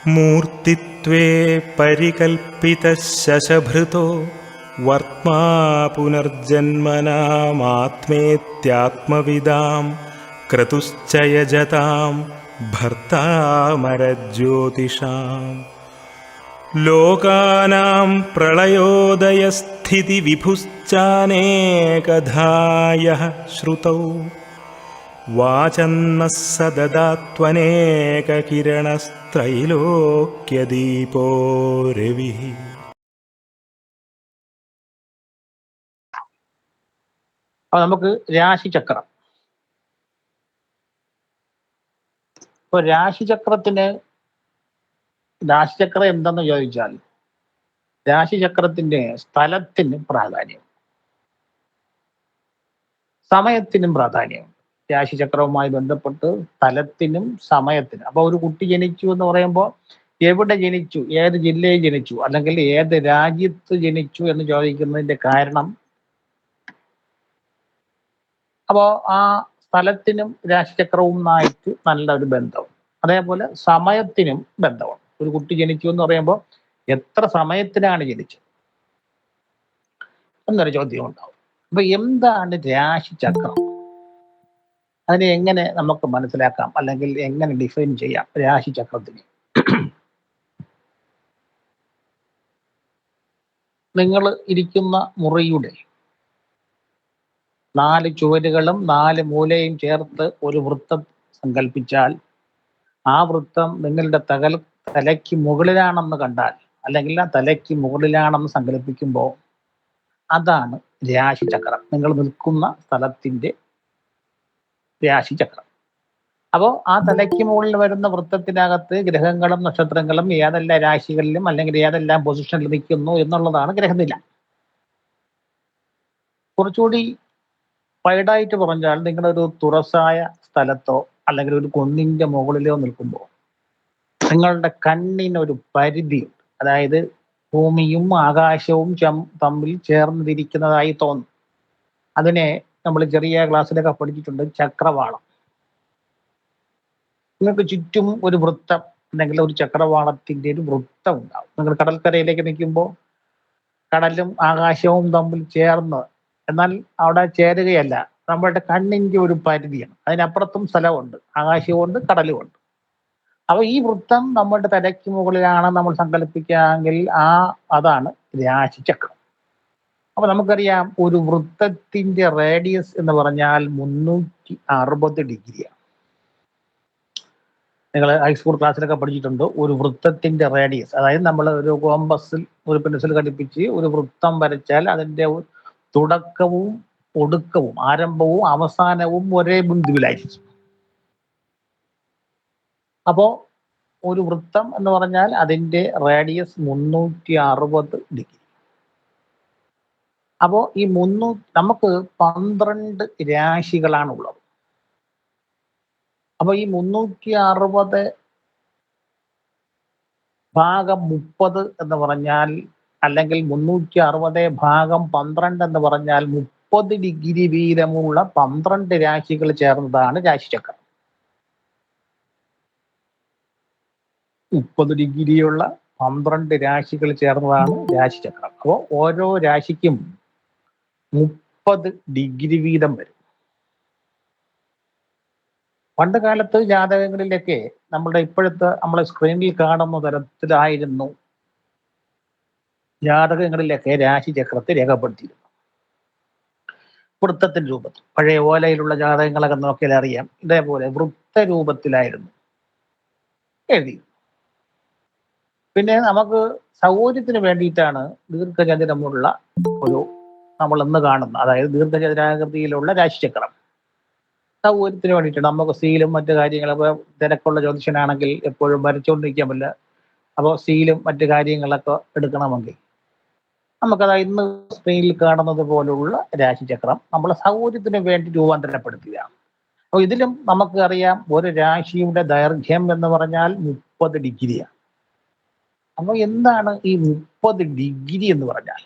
മൂർത്തിത്വേ പരികൽപ്പിതഃ ശശഭൃതോ വർത്മാ പുനർജന്മനാമാത്മേത്യാത്മവിദാം ക്രതുശ്ച യജതാം ഭർത്താമരജ്യോതിഷാം. ലോകാനാം പ്രളയോദയസ്ഥിതി വിഭുശ്ചാനേകധായഃ ശ്രുതൗ വാചന്നഃ സദദാത്വനേകകിരണസ്ത്രൈലോക്യദീപോ രവിഃ. നമുക്ക് രാശിചക്രം. ഇപ്പൊ രാശിചക്രം എന്തെന്ന് ചോദിച്ചാൽ, രാശിചക്രത്തിന്റെ സ്ഥലത്തിന് പ്രാധാന്യം, സമയത്തിനും പ്രാധാന്യം. രാശിചക്രവുമായി ബന്ധപ്പെട്ട് സ്ഥലത്തിനും സമയത്തിനും. അപ്പൊ ഒരു കുട്ടി ജനിച്ചു എന്ന് പറയുമ്പോൾ എവിടെ ജനിച്ചു, ഏത് ജില്ലയിൽ ജനിച്ചു, അല്ലെങ്കിൽ ഏത് രാജ്യത്ത് ജനിച്ചു എന്ന് ചോദിക്കുന്നതിന്റെ കാരണം, അപ്പോൾ ആ സ്ഥലത്തിനും രാശിചക്രവുമായിട്ട് നല്ലൊരു ബന്ധം. അതേപോലെ സമയത്തിനും ബന്ധമാണ്. ഒരു കുട്ടി ജനിച്ചു എന്ന് പറയുമ്പോൾ എത്ര സമയത്തിനാണ് ജനിച്ചത് എന്നൊരു ചോദ്യം ഉണ്ടാവും. അപ്പൊ എന്താണ് രാശിചക്രം? അതിനെ എങ്ങനെ നമുക്ക് മനസ്സിലാക്കാം, അല്ലെങ്കിൽ എങ്ങനെ ഡിഫൈൻ ചെയ്യാം രാശിചക്രത്തിനെ? നിങ്ങൾ ഇരിക്കുന്ന മുറിയുടെ 4 ചുവരുകളും 4 മൂലയും ചേർത്ത് ഒരു വൃത്തം സങ്കല്പിച്ചാൽ, ആ വൃത്തം നിങ്ങളുടെ തലയ്ക്ക് മുകളിലാണെന്ന് കണ്ടാൽ, അല്ലെങ്കിൽ ആ തലയ്ക്ക് മുകളിലാണെന്ന് സങ്കല്പിക്കുമ്പോൾ അതാണ് രാശിചക്രം, നിങ്ങൾ നിൽക്കുന്ന സ്ഥലത്തിന്റെ രാശിചക്രം. അപ്പോൾ ആ തലയ്ക്ക് മുകളിൽ വരുന്ന വൃത്തത്തിനകത്ത് ഗ്രഹങ്ങളും നക്ഷത്രങ്ങളും ഏതെല്ലാം രാശികളിലും അല്ലെങ്കിൽ ഏതെല്ലാം പൊസിഷനിൽ നിൽക്കുന്നു എന്നുള്ളതാണ് ഗ്രഹനില. കുറച്ചുകൂടി വൈഡായിട്ട് പറഞ്ഞാൽ, നിങ്ങളൊരു തുറസായ സ്ഥലത്തോ അല്ലെങ്കിൽ ഒരു കുന്നിന്റെ മുകളിലോ നിൽക്കുമ്പോൾ നിങ്ങളുടെ കണ്ണിനൊരു പരിധിയുണ്ട്. അതായത് ഭൂമിയും ആകാശവും തമ്മിൽ ചേർന്നിരിക്കുന്നതായി തോന്നും. അതിനെ നമ്മൾ ചെറിയ ക്ലാസ്സിലൊക്കെ പഠിച്ചിട്ടുണ്ട്, ചക്രവാളം. നിങ്ങൾക്ക് ചുറ്റും ഒരു വൃത്തം അല്ലെങ്കിൽ ഒരു ചക്രവാളത്തിന്റെ ഒരു വൃത്തം ഉണ്ടാവും. നിങ്ങൾ കടൽക്കരയിലേക്ക് നിൽക്കുമ്പോൾ കടലും ആകാശവും തമ്മിൽ ചേർന്ന്, എന്നാൽ അവിടെ ചേരുകയല്ല, നമ്മളുടെ കണ്ണിന്റെ ഒരു പരിധിയാണ്. അതിനപ്പുറത്തും സ്ഥലമുണ്ട്, ആകാശവുമുണ്ട്, കടലുമുണ്ട്. അപ്പൊ ഈ വൃത്തം നമ്മളുടെ തലയ്ക്ക് മുകളിലാണ് നമ്മൾ സങ്കല്പിക്കുകയെങ്കിൽ അതാണ് രാശിചക്രം. അപ്പൊ നമുക്കറിയാം, ഒരു വൃത്തത്തിന്റെ റേഡിയസ് എന്ന് പറഞ്ഞാൽ 360 ഡിഗ്രിയാണ്. നിങ്ങൾ ഹൈസ്കൂൾ ക്ലാസ്സിലൊക്കെ പഠിച്ചിട്ടുണ്ട്. ഒരു വൃത്തത്തിന്റെ റേഡിയസ്, അതായത് നമ്മൾ ഒരു കോമ്പസിൽ ഒരു പെൻസിൽ ഘടിപ്പിച്ച് ഒരു വൃത്തം വരച്ചാൽ അതിന്റെ തുടക്കവും ഒടുക്കവും ആരംഭവും അവസാനവും ഒരേ ബിന്ദുവിലായിരിക്കും. അപ്പോ ഒരു വൃത്തം എന്ന് പറഞ്ഞാൽ അതിന്റെ റേഡിയസ് 360 ഡിഗ്രി. അപ്പോ ഈ നമുക്ക് 12 രാശികളാണ് ഉള്ളത്. അപ്പൊ ഈ 360 ഭാഗം 30 എന്ന് പറഞ്ഞാൽ, അല്ലെങ്കിൽ 360 ഭാഗം 12 എന്ന് പറഞ്ഞാൽ 30 ഡിഗ്രി വീതമുള്ള 12 രാശികൾ ചേർന്നതാണ് രാശിചക്രം. 30 ഡിഗ്രിയുള്ള 12 രാശികൾ ചേർന്നതാണ് രാശിചക്രം. അപ്പോൾ ഓരോ രാശിക്കും 30 ഡിഗ്രി വീതം വരും. പണ്ട് കാലത്ത് ജാതകങ്ങളിലൊക്കെ നമ്മളെ സ്ക്രീനിൽ കാണുന്ന തരത്തിലായിരുന്നു ജാതകങ്ങളിലൊക്കെ രാശിചക്രത്തെ രേഖപ്പെടുത്തിയിരുന്നു, വൃത്തത്തിന്റെ രൂപത്തിൽ. പഴയ ഓലയിലുള്ള ജാതകങ്ങളൊക്കെ നോക്കിയാൽ അറിയാം, ഇതേപോലെ വൃത്ത രൂപത്തിലായിരുന്നു എഴുതി. പിന്നെ നമുക്ക് സൗകര്യത്തിന് വേണ്ടിയിട്ടാണ് ദീർഘചതുരമുള്ള നമ്മൾ ഇന്ന് കാണുന്ന, അതായത് ദീർഘചതുരാകൃതിയിലുള്ള രാശിചക്രം. സൗകര്യത്തിന് വേണ്ടിയിട്ടാണ്. നമുക്ക് സീലും മറ്റു കാര്യങ്ങളൊക്കെ, തിരക്കുള്ള ജ്യോതിഷനാണെങ്കിൽ എപ്പോഴും വരച്ചുകൊണ്ടിരിക്കാൻ പറ്റില്ല. അപ്പോൾ സീലും മറ്റു കാര്യങ്ങളൊക്കെ എടുക്കണമെങ്കിൽ നമുക്കത് ഇന്ന് സ്ക്രീനിൽ കാണുന്നത് പോലുള്ള രാശിചക്രം നമ്മൾ സൗകര്യത്തിന് വേണ്ടി രൂപാന്തരപ്പെടുത്തുകയാണ്. അപ്പോൾ ഇതിലും നമുക്ക് അറിയാം, ഒരു രാശിയുടെ ദൈർഘ്യം എന്ന് പറഞ്ഞാൽ 30 ഡിഗ്രിയാണ്. അപ്പോൾ എന്താണ് ഈ 30 ഡിഗ്രി എന്ന് പറഞ്ഞാൽ?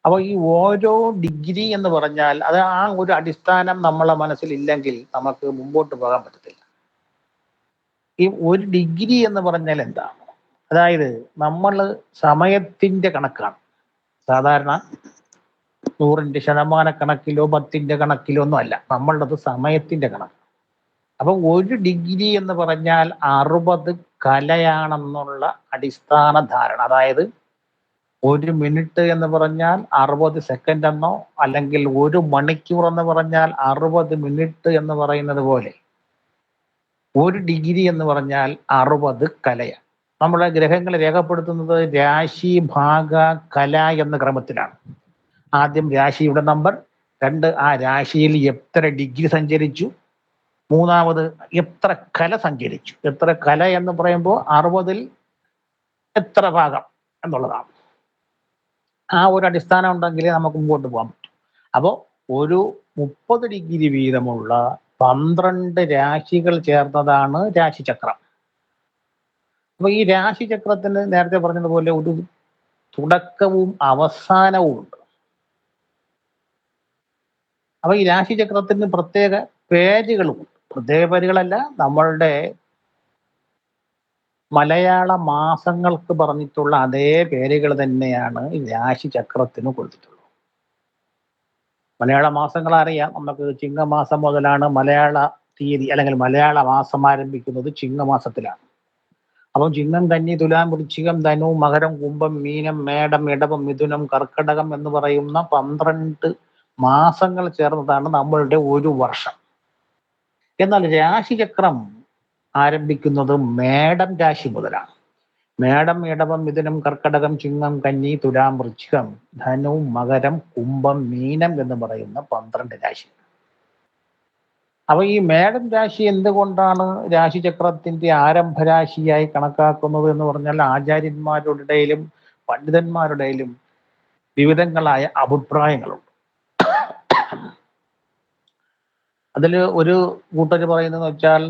അപ്പോൾ ഈ ഓരോ ഡിഗ്രി എന്ന് പറഞ്ഞാൽ അത് ആ ഒരു അടിസ്ഥാനം നമ്മളെ മനസ്സിലില്ലെങ്കിൽ നമുക്ക് മുമ്പോട്ട് പോകാൻ പറ്റത്തില്ല. ഈ 1 ഡിഗ്രി എന്ന് പറഞ്ഞാൽ എന്താണ്? അതായത് നമ്മൾ സമയത്തിന്റെ കണക്കാണ്. സാധാരണ 100ന്റെ ശതമാനക്കണക്കിലോ 10ന്റെ കണക്കിലോ ഒന്നും അല്ല. നമ്മളുടേത് സമയത്തിന്റെ കണക്ക്. അപ്പൊ 1 ഡിഗ്രി എന്ന് പറഞ്ഞാൽ 60 കലയാണെന്നുള്ള അടിസ്ഥാന ധാരണ. അതായത് 1 മിനിറ്റ് എന്ന് പറഞ്ഞാൽ 60 സെക്കൻഡ് എന്നോ, അല്ലെങ്കിൽ 1 മണിക്കൂർ എന്ന് പറഞ്ഞാൽ 60 മിനിറ്റ് എന്ന് പറയുന്നത് പോലെ 1 ഡിഗ്രി എന്ന് പറഞ്ഞാൽ 60 കലയാണ്. നമ്മുടെ ഗ്രഹങ്ങൾ രേഖപ്പെടുത്തുന്നത് രാശി, ഭാഗ, കല എന്ന ക്രമത്തിലാണ്. ആദ്യം രാശിയുടെ നമ്പർ, 2 ആ രാശിയിൽ എത്ര ഡിഗ്രി സഞ്ചരിച്ചു, 3 എത്ര കല സഞ്ചരിച്ചു. എത്ര കല എന്ന് പറയുമ്പോൾ 60ൽ എത്ര ഭാഗം എന്നുള്ളതാണ്. ആ ഒരു അടിസ്ഥാനം ഉണ്ടെങ്കിലേ നമുക്ക് മുമ്പോട്ട് പോകാൻ പറ്റും. അപ്പോൾ ഒരു 30 ഡിഗ്രി വീതമുള്ള 12 രാശികൾ ചേർന്നതാണ് രാശിചക്രം. അപ്പൊ ഈ രാശിചക്രത്തിന് നേരത്തെ പറഞ്ഞതുപോലെ ഒരു തുടക്കവും അവസാനവും ഉണ്ട്. അപ്പൊ ഈ രാശിചക്രത്തിന് പ്രത്യേക പേജുകളുമുണ്ട്. പ്രത്യേക പേരുകളല്ല, നമ്മളുടെ മലയാള മാസങ്ങൾക്ക് പറഞ്ഞിട്ടുള്ള അതേ പേരുകൾ തന്നെയാണ് രാശിചക്രത്തിന് കൊടുത്തിട്ടുള്ളത്. മലയാള മാസങ്ങൾ അറിയാം, നമുക്ക് ചിങ്ങമാസം മുതലാണ് മലയാള തീയതി അല്ലെങ്കിൽ മലയാള മാസം ആരംഭിക്കുന്നത് ചിങ്ങമാസത്തിലാണ്. അപ്പം ചിങ്ങം, കന്നി, തുലാം, വൃശ്ചികം, ധനു, മകരം, കുംഭം, മീനം, മേടം, ഇടവം, മിഥുനം, കർക്കടകം എന്ന് പറയുന്ന 12 മാസങ്ങൾ ചേർന്നതാണ് നമ്മളുടെ ഒരു വർഷം. എന്നാൽ രാശിചക്രം ആരംഭിക്കുന്നത് മേടം രാശി മുതലാണ്. മേടം, ഇടവം, മിഥുനം, കർക്കടകം, ചിങ്ങം, കന്നി, തുലാം, വൃശ്ചികം, ധനു, മകരം, കുംഭം, മീനം എന്ന് പറയുന്ന 12 രാശി. അപ്പൊ ഈ മേടം രാശി എന്തുകൊണ്ടാണ് രാശിചക്രത്തിന്റെ ആരംഭരാശിയായി കണക്കാക്കുന്നത് എന്ന് പറഞ്ഞാൽ ആചാര്യന്മാരുടെ ഇടയിലും പണ്ഡിതന്മാരുടെ ഇടയിലും വിവിധങ്ങളായ അഭിപ്രായങ്ങളുണ്ട്. അതിൽ ഒരു കൂട്ടർ പറയുന്നതെന്ന് വെച്ചാൽ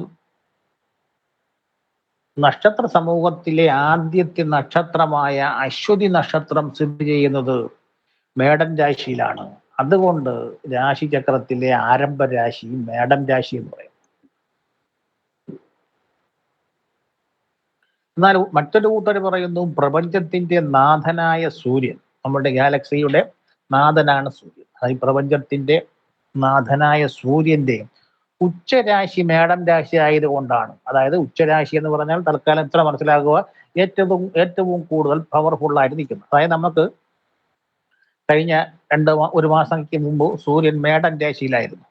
നക്ഷത്ര സമൂഹത്തിലെ ആദ്യത്തെ നക്ഷത്രമായ അശ്വതി നക്ഷത്രം സ്ഥിതി ചെയ്യുന്നത് മേടം രാശിയിലാണ്. അതുകൊണ്ട് രാശിചക്രത്തിലെ ആരംഭ രാശി മേടം രാശി എന്ന് പറയും. എന്നാൽ മറ്റൊരു കൂട്ടർ പറയുന്നു പ്രപഞ്ചത്തിന്റെ നാഥനായ സൂര്യൻ, നമ്മുടെ ഗാലക്സിയുടെ നാഥനാണ് സൂര്യൻ. അതായത് പ്രപഞ്ചത്തിന്റെ നാഥനായ സൂര്യന്റെ ഉച്ചരാശി മേടം രാശി ആയതുകൊണ്ടാണ്. അതായത് ഉച്ചരാശി എന്ന് പറഞ്ഞാൽ തൽക്കാലം എത്ര മനസ്സിലാക്കുക, ഏറ്റവും കൂടുതൽ പവർഫുൾ ആയിട്ട് നിൽക്കുന്നത്. അതായത് നമുക്ക് കഴിഞ്ഞ ഒരു മാസങ്ങൾക്ക് മുമ്പ് സൂര്യൻ മേടം രാശിയിലായിരുന്നു.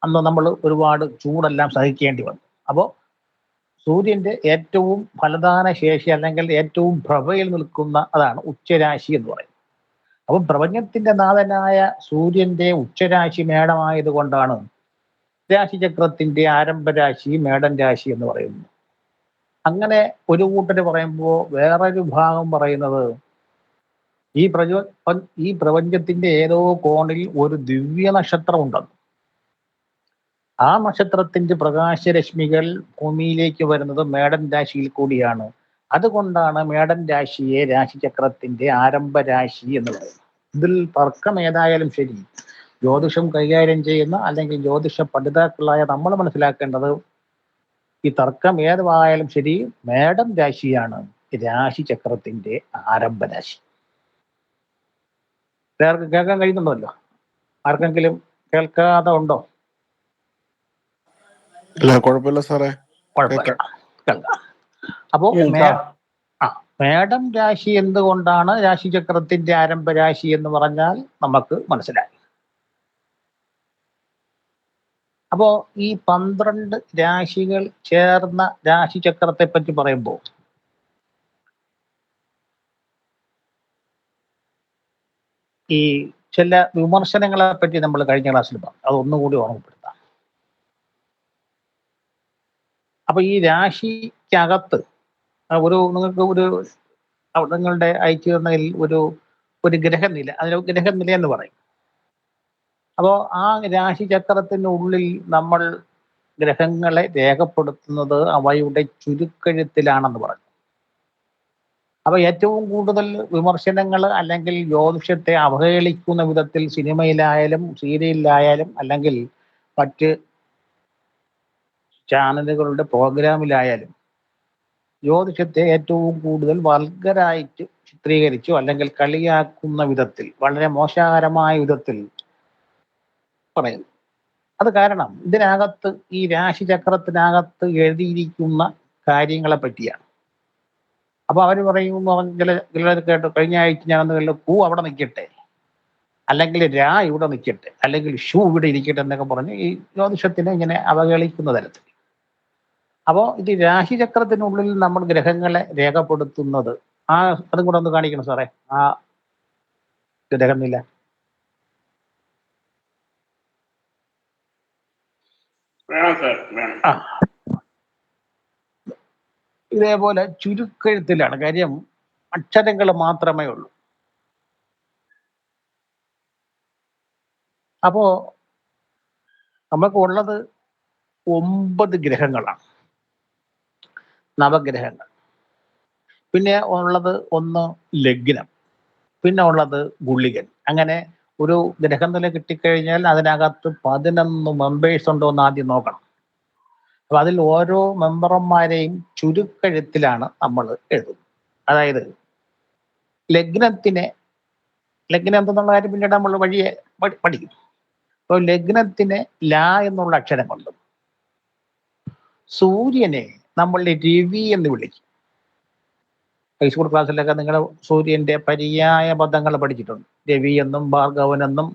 അന്ന് നമ്മൾ ഒരുപാട് ചൂടെല്ലാം സഹിക്കേണ്ടി വന്നു. അപ്പോൾ സൂര്യന്റെ ഏറ്റവും ഫലദാന ശേഷി അല്ലെങ്കിൽ ഏറ്റവും പ്രഭയിൽ നിൽക്കുന്ന അതാണ് ഉച്ചരാശി എന്ന് പറയുന്നത്. അപ്പം പ്രപഞ്ചത്തിന്റെ നാഥനായ സൂര്യന്റെ ഉച്ചരാശി മേടമായത് കൊണ്ടാണ് രാശിചക്രത്തിന്റെ ആരംഭരാശി മേടം രാശി എന്ന് പറയുന്നു. അങ്ങനെ ഒരു കൂട്ടര് പറയുമ്പോൾ വേറൊരു ഭാഗം പറയുന്നത് ഈ പ്രപഞ്ചത്തിന്റെ ഏതോ കോണിൽ ഒരു ദിവ്യ നക്ഷത്രം ഉണ്ടെന്ന്. ആ നക്ഷത്രത്തിന്റെ പ്രകാശരശ്മികൾ ഭൂമിയിലേക്ക് വരുന്നത് മേടം രാശിയിൽ കൂടിയാണ്. അതുകൊണ്ടാണ് മേടം രാശിയെ രാശിചക്രത്തിന്റെ ആരംഭ രാശി എന്ന് പറയുന്നത്. ഇതിൽ തർക്കം ഏതായാലും ശരി, ജ്യോതിഷം കൈകാര്യം ചെയ്യുന്ന അല്ലെങ്കിൽ ജ്യോതിഷ പഠിതാക്കളായ നമ്മൾ മനസ്സിലാക്കേണ്ടത് ഈ തർക്കം ഏതായാലും ശരി, മേടം രാശിയാണ് രാശിചക്രത്തിന്റെ ആരംഭ രാശി. എല്ലാവർക്കും കേൾക്കാൻ കഴിയുന്നുണ്ടല്ലോ? ആർക്കെങ്കിലും കേൾക്കാതെ ഉണ്ടോ? ഇല്ല, കുഴപ്പമില്ല സാറേ, കുഴപ്പമില്ല, കേൾക്കാം. അപ്പോ മേടം രാശി എന്തുകൊണ്ടാണ് രാശിചക്രത്തിന്റെ ആരംഭ രാശി എന്ന് പറഞ്ഞാൽ നമുക്ക് മനസ്സിലായി. അപ്പോ ഈ 12 രാശികൾ ചേർന്ന രാശിചക്രത്തെ പറ്റി പറയുമ്പോൾ ഈ ചില വിമർശനങ്ങളെ പറ്റി നമ്മൾ കഴിഞ്ഞ ക്ലാസ്സിൽ പറഞ്ഞു, അതൊന്നുകൂടി ഓർമ്മപ്പെടുത്താം. അപ്പൊ ഈ രാശിക്കകത്ത് നിങ്ങൾക്ക് നിങ്ങളുടെ അയച്ചു തന്നതിൽ ഒരു ഗ്രഹനില, അതിന് ഗ്രഹനില എന്ന് പറയും. അപ്പോൾ ആ രാശിചക്രത്തിനുള്ളിൽ നമ്മൾ ഗ്രഹങ്ങളെ രേഖപ്പെടുത്തുന്നത് അവയുടെ ചുരുക്കെഴുത്തിലാണെന്ന് പറഞ്ഞു. അപ്പൊ ഏറ്റവും കൂടുതൽ വിമർശനങ്ങൾ അല്ലെങ്കിൽ ജ്യോതിഷത്തെ അവഹേളിക്കുന്ന വിധത്തിൽ സിനിമയിലായാലും സീരിയലിലായാലും അല്ലെങ്കിൽ മറ്റ് ചാനലുകളുടെ പ്രോഗ്രാമിലായാലും ജ്യോതിഷത്തെ ഏറ്റവും കൂടുതൽ വൾഗരായിട്ട് ചിത്രീകരിച്ചു അല്ലെങ്കിൽ കളിയാക്കുന്ന വിധത്തിൽ, വളരെ മോശകരമായ വിധത്തിൽ പറയുന്നു. അത് കാരണം ഇതിനകത്ത്, ഈ രാശിചക്രത്തിനകത്ത് എഴുതിയിരിക്കുന്ന കാര്യങ്ങളെ പറ്റിയാണ്. അപ്പൊ അവര് പറയും, അവൻ ചിലർ കേട്ടു, കഴിഞ്ഞ ആഴ്ച ഞാൻ ഒന്ന് പൂ അവിടെ നിൽക്കട്ടെ, അല്ലെങ്കിൽ രാ ഇവിടെ നിൽക്കട്ടെ, അല്ലെങ്കിൽ ഷൂ ഇവിടെ ഇരിക്കട്ടെ എന്നൊക്കെ പറഞ്ഞ് ഈ ജ്യോതിഷത്തിനെ ഇങ്ങനെ അവഹേളിക്കുന്ന തരത്തിൽ. അപ്പോൾ ഇത് രാശിചക്രത്തിനുള്ളിൽ നമ്മൾ ഗ്രഹങ്ങളെ രേഖപ്പെടുത്തുന്നത്, അതും കൂടെ ഒന്ന് കാണിക്കണം സാറേ, ആ ഗ്രഹനില. ആ, ഇതേപോലെ ചുരുക്കെഴുത്തിലാണ്, കാര്യം അക്ഷരങ്ങൾ മാത്രമേ ഉള്ളൂ. അപ്പോ നമുക്ക് ഉള്ളത് 9 ഗ്രഹങ്ങളാണ്, നവഗ്രഹങ്ങൾ. പിന്നെ ഉള്ളത് 1 ലഗ്നം, പിന്നെ ഉള്ളത് ഗുളികൻ. അങ്ങനെ ഒരു ഗ്രഹം നില കിട്ടിക്കഴിഞ്ഞാൽ അതിനകത്ത് 11 മെമ്പേഴ്സ് ഉണ്ടോ എന്ന് ആദ്യം നോക്കണം. അപ്പൊ അതിൽ ഓരോ മെമ്പർമാരെയും ചുരുക്കെഴുത്തിലാണ് നമ്മൾ എഴുതുന്നത്. അതായത് ലഗ്നം എന്തെന്നുള്ള കാര്യം പിന്നീട് നമ്മൾ വഴിയെ പഠിക്കും. അപ്പോൾ ലഗ്നത്തിനെ ല എന്നുള്ള അക്ഷരം കൊണ്ടും, സൂര്യനെ നമ്മൾ രവി എന്ന് വിളിക്കും. ഹൈസ്കൂൾ ക്ലാസ്സിലൊക്കെ നിങ്ങൾ സൂര്യന്റെ പര്യായ പദങ്ങൾ പഠിച്ചിട്ടുണ്ട്. രവി എന്നും ഭാർഗവൻ എന്നും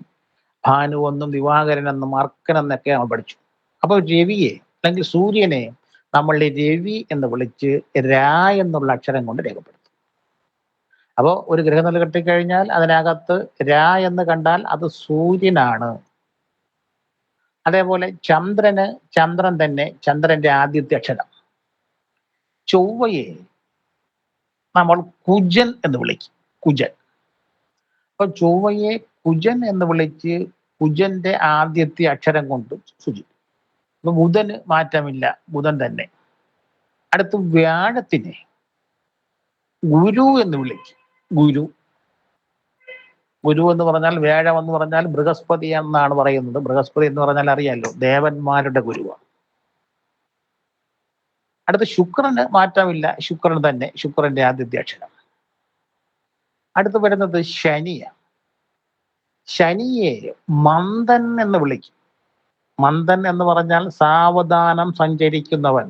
ഭാനു എന്നും ദിവാകരൻ എന്നും അർക്കൻ എന്നൊക്കെ നമ്മൾ പഠിച്ചു. അപ്പോൾ രവിയെ അല്ലെങ്കിൽ സൂര്യനെ നമ്മൾ രവി എന്ന് വിളിച്ച് രാ എന്നുള്ള അക്ഷരം കൊണ്ട് രേഖപ്പെടുത്തും. അപ്പോൾ ഒരു ഗ്രഹനില കിട്ടിക്കഴിഞ്ഞാൽ അതിനകത്ത് രാ എന്ന് കണ്ടാൽ അത് സൂര്യനാണ്. അതേപോലെ ചന്ദ്രൻ തന്നെ, ചന്ദ്രന്റെ ആദ്യത്തെ അക്ഷരം. ചൊവ്വയെ നമ്മൾ കുജൻ എന്ന് വിളിക്കും, കുജൻ. അപ്പൊ ചൊവ്വയെ കുജൻ എന്ന് വിളിച്ച് കുജന്റെ ആദ്യത്തെ അക്ഷരം കൊണ്ട് സൂചിപ്പിക്കും. അപ്പൊ ബുധന് മാറ്റമില്ല, ബുധൻ തന്നെ. അടുത്ത് വ്യാഴത്തിനെ ഗുരു എന്ന് വിളിക്കും, ഗുരു. ഗുരു എന്ന് പറഞ്ഞാൽ, വ്യാഴം എന്ന് പറഞ്ഞാൽ ബൃഹസ്പതി എന്നാണ് പറയുന്നത്. ബൃഹസ്പതി എന്ന് പറഞ്ഞാൽ അറിയാലോ, ദേവന്മാരുടെ ഗുരുവാണ്. അടുത്ത് ശുക്രന് മാറ്റമില്ല, ശുക്രൻ തന്നെ, ശുക്രന്റെ ആദ്യത്തെ അക്ഷരം. അടുത്ത് വരുന്നത് ശനിയാണ്. ശനിയെ മന്ദൻ എന്ന് വിളിക്കും. മന്ദൻ എന്ന് പറഞ്ഞാൽ സാവധാനം സഞ്ചരിക്കുന്നവൻ.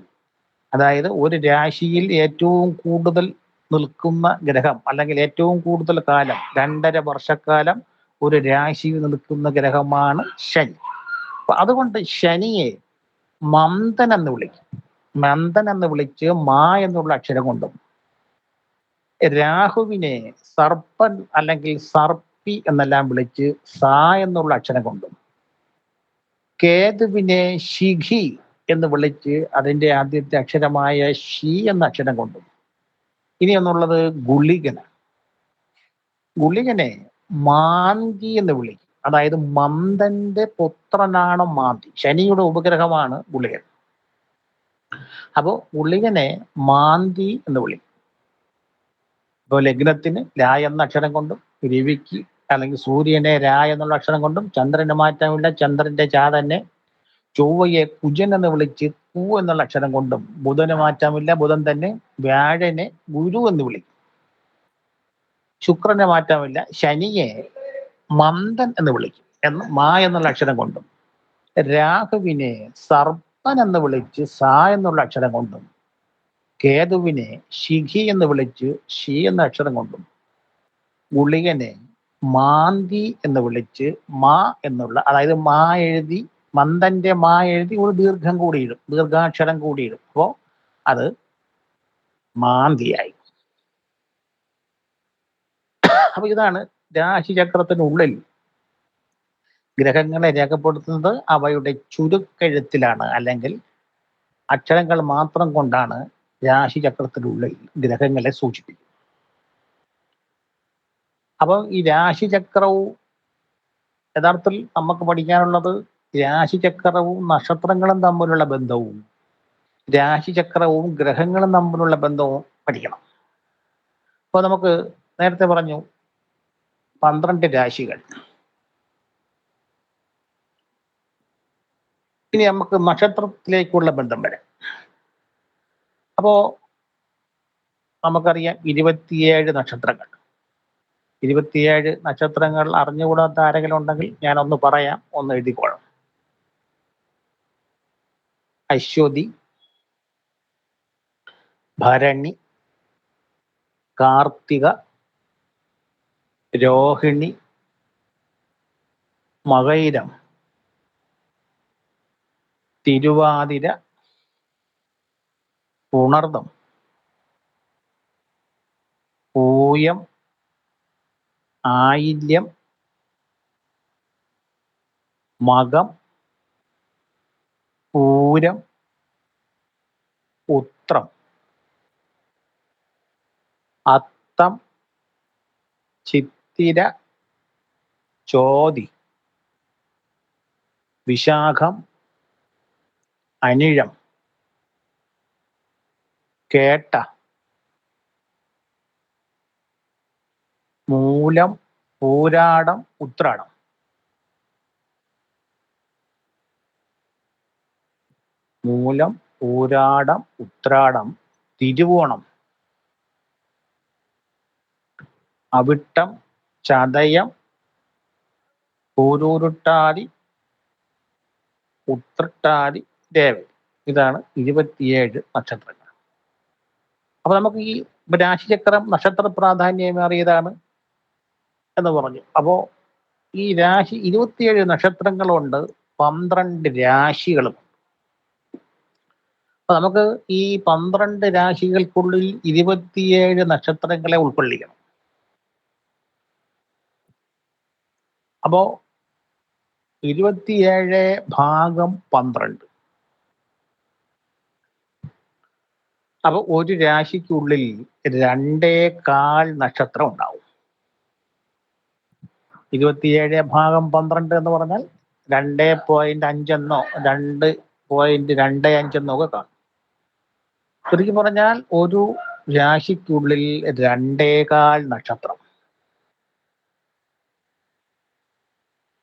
അതായത് ഒരു രാശിയിൽ ഏറ്റവും കൂടുതൽ നിൽക്കുന്ന ഗ്രഹം, അല്ലെങ്കിൽ ഏറ്റവും കൂടുതൽ കാലം, 2.5 വർഷക്കാലം ഒരു രാശിയിൽ നിൽക്കുന്ന ഗ്രഹമാണ് ശനി. അപ്പൊ അതുകൊണ്ട് ശനിയെ മന്ദൻ എന്ന് വിളിക്കും. മന്ദൻ എന്ന് വിളിച്ച് മാ എന്നുള്ള അക്ഷരം കൊണ്ടും, രാഹുവിനെ സർപ്പൻ അല്ലെങ്കിൽ സർപ്പി എന്നെല്ലാം വിളിച്ച് സാ എന്നുള്ള അക്ഷരം കൊണ്ടും, കേതുവിനെ ശിഖി എന്ന് വിളിച്ച് അതിന്റെ ആദ്യത്തെ അക്ഷരമായ ഷി എന്ന അക്ഷരം കൊണ്ടും. ഇനി എന്നുള്ളത് ഗുളികനാണ്. ഗുളികനെ മാന്തി എന്ന് വിളിക്കും. അതായത് മന്ദന്റെ പുത്രനാണ് മാന്തി, ശനിയുടെ ഉപഗ്രഹമാണ് ഗുളികൻ. അപ്പോ ഗുളികനെ മാന്തി എന്ന് വിളിക്കും. ഇപ്പോൾ ലഗ്നത്തിന് ല എന്ന അക്ഷരം കൊണ്ടും, രവിക്ക് അല്ലെങ്കിൽ സൂര്യനെ രാ എന്നുള്ള അക്ഷരം കൊണ്ടും, ചന്ദ്രന് മാറ്റമില്ല, ചന്ദ്രന്റെ ചാ തന്നെ. ചൊവ്വയെ കുജൻ എന്ന് വിളിച്ച് കൂ എന്നുള്ള അക്ഷരം കൊണ്ടും, ബുധന് മാറ്റമില്ല, ബുധൻ തന്നെ. വ്യാഴനെ ഗുരു എന്ന് വിളിക്കും. ശുക്രന് മാറ്റമില്ല, ശനിയെ മന്ദൻ എന്ന് വിളിക്കും മാ എന്നുള്ള അക്ഷരം കൊണ്ടും. രാഹുവിനെ സർപ്പൻ എന്ന് വിളിച്ച് സാ എന്നുള്ള അക്ഷരം കൊണ്ടും, കേതുവിനെ ശിഖി എന്ന് വിളിച്ച് ഷി എന്ന അക്ഷരം കൊണ്ടും, ഗുളികനെ മാന്തി എന്ന് വിളിച്ച് മാ എന്നുള്ള, അതായത് മാ എഴുതി, മന്ദന്റെ മാ എഴുതി ഒരു ദീർഘം കൂടി ഇടും, ദീർഘാക്ഷരം കൂടി ഇടും. അപ്പോ അത് മാന്തിയായി. അപ്പൊ ഇതാണ് രാശിചക്രത്തിനുള്ളിൽ ഗ്രഹങ്ങളെ രേഖപ്പെടുത്തുന്നത്. അവയുടെ ചുരുക്കെഴുത്തിലാണ്, അല്ലെങ്കിൽ അക്ഷരങ്ങൾ മാത്രം കൊണ്ടാണ് രാശിചക്രത്തിനുള്ളിൽ ഗ്രഹങ്ങളെ സൂചിപ്പിക്കുന്നത്. അപ്പോൾ ഈ രാശിചക്രവും യഥാർത്ഥത്തിൽ നമുക്ക് പഠിക്കാനുള്ളത് രാശിചക്രവും നക്ഷത്രങ്ങളും തമ്മിലുള്ള ബന്ധവും, രാശിചക്രവും ഗ്രഹങ്ങളും തമ്മിലുള്ള ബന്ധവും പഠിക്കണം. അപ്പോൾ നമുക്ക് നേരത്തെ പറഞ്ഞു 12 രാശികൾ. ഇനി നമുക്ക് നക്ഷത്രത്തിലേക്കുള്ള ബന്ധം വരാം. അപ്പോ നമുക്കറിയാം 27 നക്ഷത്രങ്ങൾ. 27 നക്ഷത്രങ്ങൾ അറിഞ്ഞുകൂടാത്ത ആരെങ്കിലും ഉണ്ടെങ്കിൽ ഞാനൊന്ന് പറയാം, ഒന്ന് എഴുതിക്കോളാം. അശ്വതി, ഭരണി, കാർത്തിക, രോഹിണി, മകയിരം, തിരുവാതിര, പുണർദം, പൂയം, ആയില്യം, മകം, പൂരം, ഉത്രം, അത്തം, ചിത്തിര, ചോതി, വിശാഖം, അനിഴം, കേട്ട, മൂലം, പൂരാടം, ഉത്രാടം. മൂലം, പൂരാടം, ഉത്രാടം, തിരുവോണം, അവിട്ടം, ചതയം, പൂരൂരുട്ടാതി, ഉത്രട്ടാതി, രേവതി. ഇതാണ് 27 നക്ഷത്രങ്ങൾ. അപ്പൊ നമുക്ക് ഈ രാശിചക്രം നക്ഷത്ര പ്രാധാന്യമേറിയതാണ് എന്ന് പറഞ്ഞു. അപ്പോ ഈ രാശി 27 നക്ഷത്രങ്ങളുണ്ട്, 12 രാശികളും. അപ്പൊ നമുക്ക് ഈ 12 രാശികൾക്കുള്ളിൽ 27 നക്ഷത്രങ്ങളെ ഉൾക്കൊള്ളിക്കണം. അപ്പോ 27 ഭാഗം 12. അപ്പൊ ഒരു രാശിക്കുള്ളിൽ 2.25 നക്ഷത്രം ഉണ്ടാവും. 27 ഭാഗം 12 എന്ന് പറഞ്ഞാൽ 2.5 എന്നോ 2.25 എന്നോ ഒക്കെ കാണും. ചുരുക്കി പറഞ്ഞാൽ ഒരു രാശിക്കുള്ളിൽ 2.25 നക്ഷത്രം.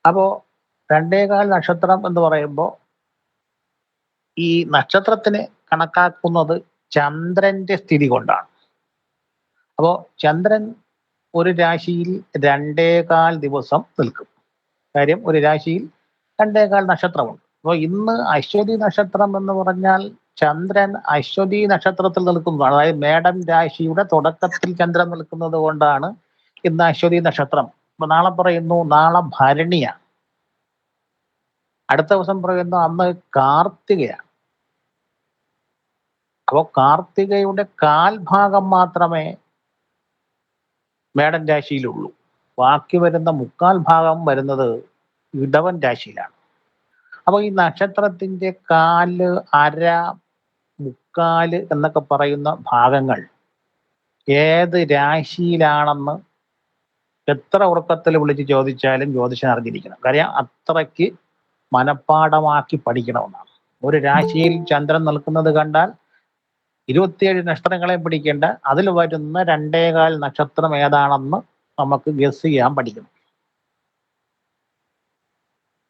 അപ്പോ 2.25 നക്ഷത്രം എന്ന് പറയുമ്പോൾ ഈ നക്ഷത്രത്തിന് കണക്കാക്കുന്നത് ചന്ദ്രന്റെ സ്ഥിതി കൊണ്ടാണ്. അപ്പോ ചന്ദ്രൻ ഒരു രാശിയിൽ 2.25 ദിവസം നിൽക്കും. കാര്യം ഒരു രാശിയിൽ 2.25 നക്ഷത്രമുണ്ട്. അപ്പോൾ ഇന്ന് അശ്വതി നക്ഷത്രം എന്ന് പറഞ്ഞാൽ ചന്ദ്രൻ അശ്വതി നക്ഷത്രത്തിൽ നിൽക്കുന്നതാണ്. അതായത് മേടം രാശിയുടെ തുടക്കത്തിൽ ചന്ദ്രൻ നിൽക്കുന്നത് കൊണ്ടാണ് ഇന്ന് അശ്വതി നക്ഷത്രം. അപ്പൊ നാളെ പറയുന്നു നാളെ ഭരണിയാണ്, അടുത്ത ദിവസം പറയുന്നു അന്ന് കാർത്തികയാണ്. അപ്പോൾ കാർത്തികയുടെ കാൽഭാഗം മാത്രമേ മേടൻ രാശിയിലുള്ളൂ. ബാക്കി വരുന്ന 3/4 ഭാഗം വരുന്നത് ഇടവൻ രാശിയിലാണ്. അപ്പൊ ഈ നക്ഷത്രത്തിന്റെ കാല്, അര, മുക്കാല് എന്നൊക്കെ പറയുന്ന ഭാഗങ്ങൾ ഏത് രാശിയിലാണെന്ന് എത്ര ഉറക്കത്തിൽ വിളിച്ച് ചോദിച്ചാലും ജ്യോതിഷൻ അറിഞ്ഞിരിക്കണം. കാര്യം അത്രയ്ക്ക് മനഃപ്പാഠമാക്കി പഠിക്കണമെന്നാണ്. ഒരു രാശിയിൽ ചന്ദ്രൻ നിൽക്കുന്നത് കണ്ടാൽ 27 നക്ഷത്രങ്ങളെ പിടിക്കേണ്ട, അതിൽ വരുന്ന 2.25 നക്ഷത്രം ഏതാണെന്ന് നമുക്ക് ഗസ് ചെയ്യാൻ പഠിക്കണം.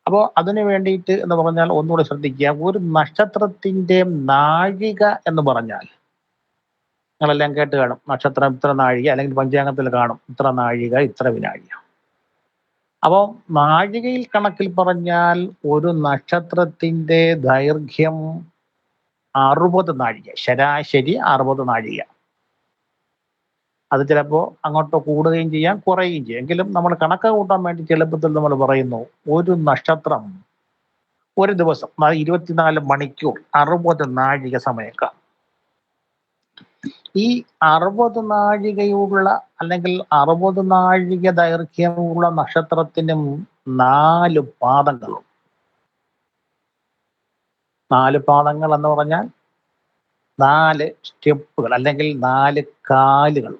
അപ്പോൾ അതിനു വേണ്ടിയിട്ട് എന്ന് പറഞ്ഞാൽ ഒന്നുകൂടെ ശ്രദ്ധിക്കുക. ഒരു നക്ഷത്രത്തിന്റെ നാഴിക എന്ന് പറഞ്ഞാൽ നിങ്ങളെല്ലാം കേട്ട് കാണും, നക്ഷത്രം ഇത്ര നാഴിക, അല്ലെങ്കിൽ പഞ്ചാംഗത്തിൽ കാണും ഇത്ര നാഴിക, ഇത്ര വിനാഴിക. അപ്പോൾ നാഴികയിൽ കണക്കിൽ പറഞ്ഞാൽ ഒരു നക്ഷത്രത്തിന്റെ ദൈർഘ്യം 60 നാഴിക, ശരാശരി 60 നാഴിക. അത് ചിലപ്പോൾ അങ്ങോട്ട് കൂടുകയും ചെയ്യാം, കുറയുകയും ചെയ്യാം. എങ്കിലും നമ്മൾ കണക്ക് കൂട്ടാൻ വേണ്ടി എളുപ്പത്തിൽ നമ്മൾ പറയുന്നു ഒരു നക്ഷത്രം ഒരു ദിവസം 24 മണിക്കൂർ 60 നാഴിക സമയക്കാം. ഈ 60 നാഴികയുള്ള അല്ലെങ്കിൽ 60 നാഴിക ദൈർഘ്യമുള്ള നക്ഷത്രത്തിനും 4 പാദങ്ങളും. 4 പാദങ്ങൾ എന്ന് പറഞ്ഞാൽ 4 സ്റ്റെപ്പുകൾ അല്ലെങ്കിൽ 4 കാലുകൾ.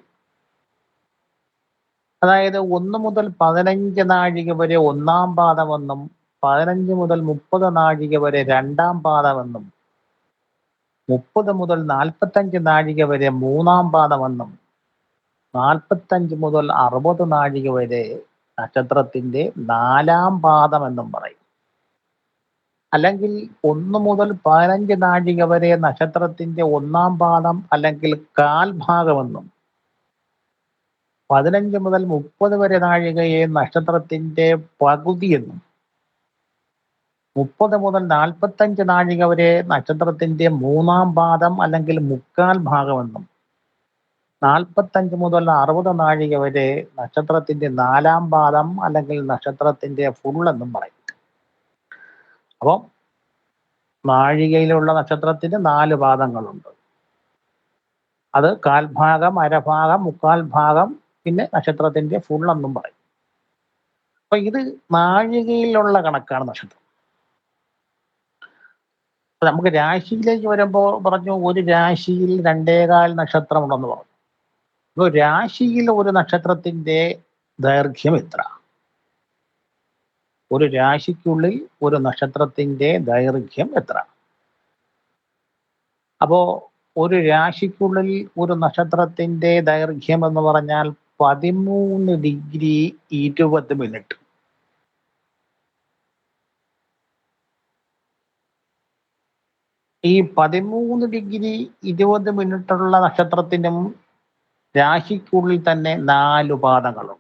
അതായത് 1 മുതൽ 15 നാഴിക വരെ 1-ാം പാദമെന്നും 15 മുതൽ 30 നാഴിക വരെ 2-ാം പാദമെന്നും 30 മുതൽ 45 നാഴിക വരെ 3-ാം പാദമെന്നും 45 മുതൽ 60 നാഴിക വരെ നക്ഷത്രത്തിന്റെ 4-ാം പാദമെന്നും പറയും. അല്ലെങ്കിൽ 1 മുതൽ 15 നാഴിക വരെ നക്ഷത്രത്തിന്റെ 1-ാം പാദം അല്ലെങ്കിൽ കാൽഭാഗമെന്നും 15 മുതൽ 30 വരെ നാഴികയെ നക്ഷത്രത്തിന്റെ പകുതിയെന്നും 30 മുതൽ 45 നാഴിക വരെ നക്ഷത്രത്തിന്റെ 3-ാം പാദം അല്ലെങ്കിൽ മുക്കാൽ ഭാഗമെന്നും 45 മുതൽ 60 നാഴിക വരെ നക്ഷത്രത്തിന്റെ 4-ാം പാദം അല്ലെങ്കിൽ നക്ഷത്രത്തിന്റെ ഫുൾ എന്നും പറയും. അപ്പം നാഴികയിലുള്ള നക്ഷത്രത്തിന് 4 പാദങ്ങളുണ്ട്. അത് കാൽഭാഗം, അരഭാഗം, മുക്കാൽ ഭാഗം, പിന്നെ നക്ഷത്രത്തിന്റെ ഫുൾ എന്നും പറയും. അപ്പൊ ഇത് നാഴികയിലുള്ള കണക്കാണ് നക്ഷത്രം. അപ്പൊ നമുക്ക് രാശിയിലേക്ക് വരുമ്പോൾ പറഞ്ഞു ഒരു രാശിയിൽ 2.25 നക്ഷത്രമുണ്ടെന്ന് പറഞ്ഞു. അപ്പോൾ രാശിയിൽ ഒരു നക്ഷത്രത്തിന്റെ ദൈർഘ്യം എത്ര? ഒരു രാശിക്കുള്ളിൽ ഒരു നക്ഷത്രത്തിന്റെ ദൈർഘ്യം എത്ര? അപ്പോ ഒരു രാശിക്കുള്ളിൽ ഒരു നക്ഷത്രത്തിന്റെ ദൈർഘ്യം എന്ന് പറഞ്ഞാൽ 13 ഡിഗ്രി 20 മിനിറ്റ്. ഈ 13 ഡിഗ്രി 20 മിനിറ്റുള്ള നക്ഷത്രത്തിനും രാശിക്കുള്ളിൽ തന്നെ 4 പാദങ്ങളുണ്ട്.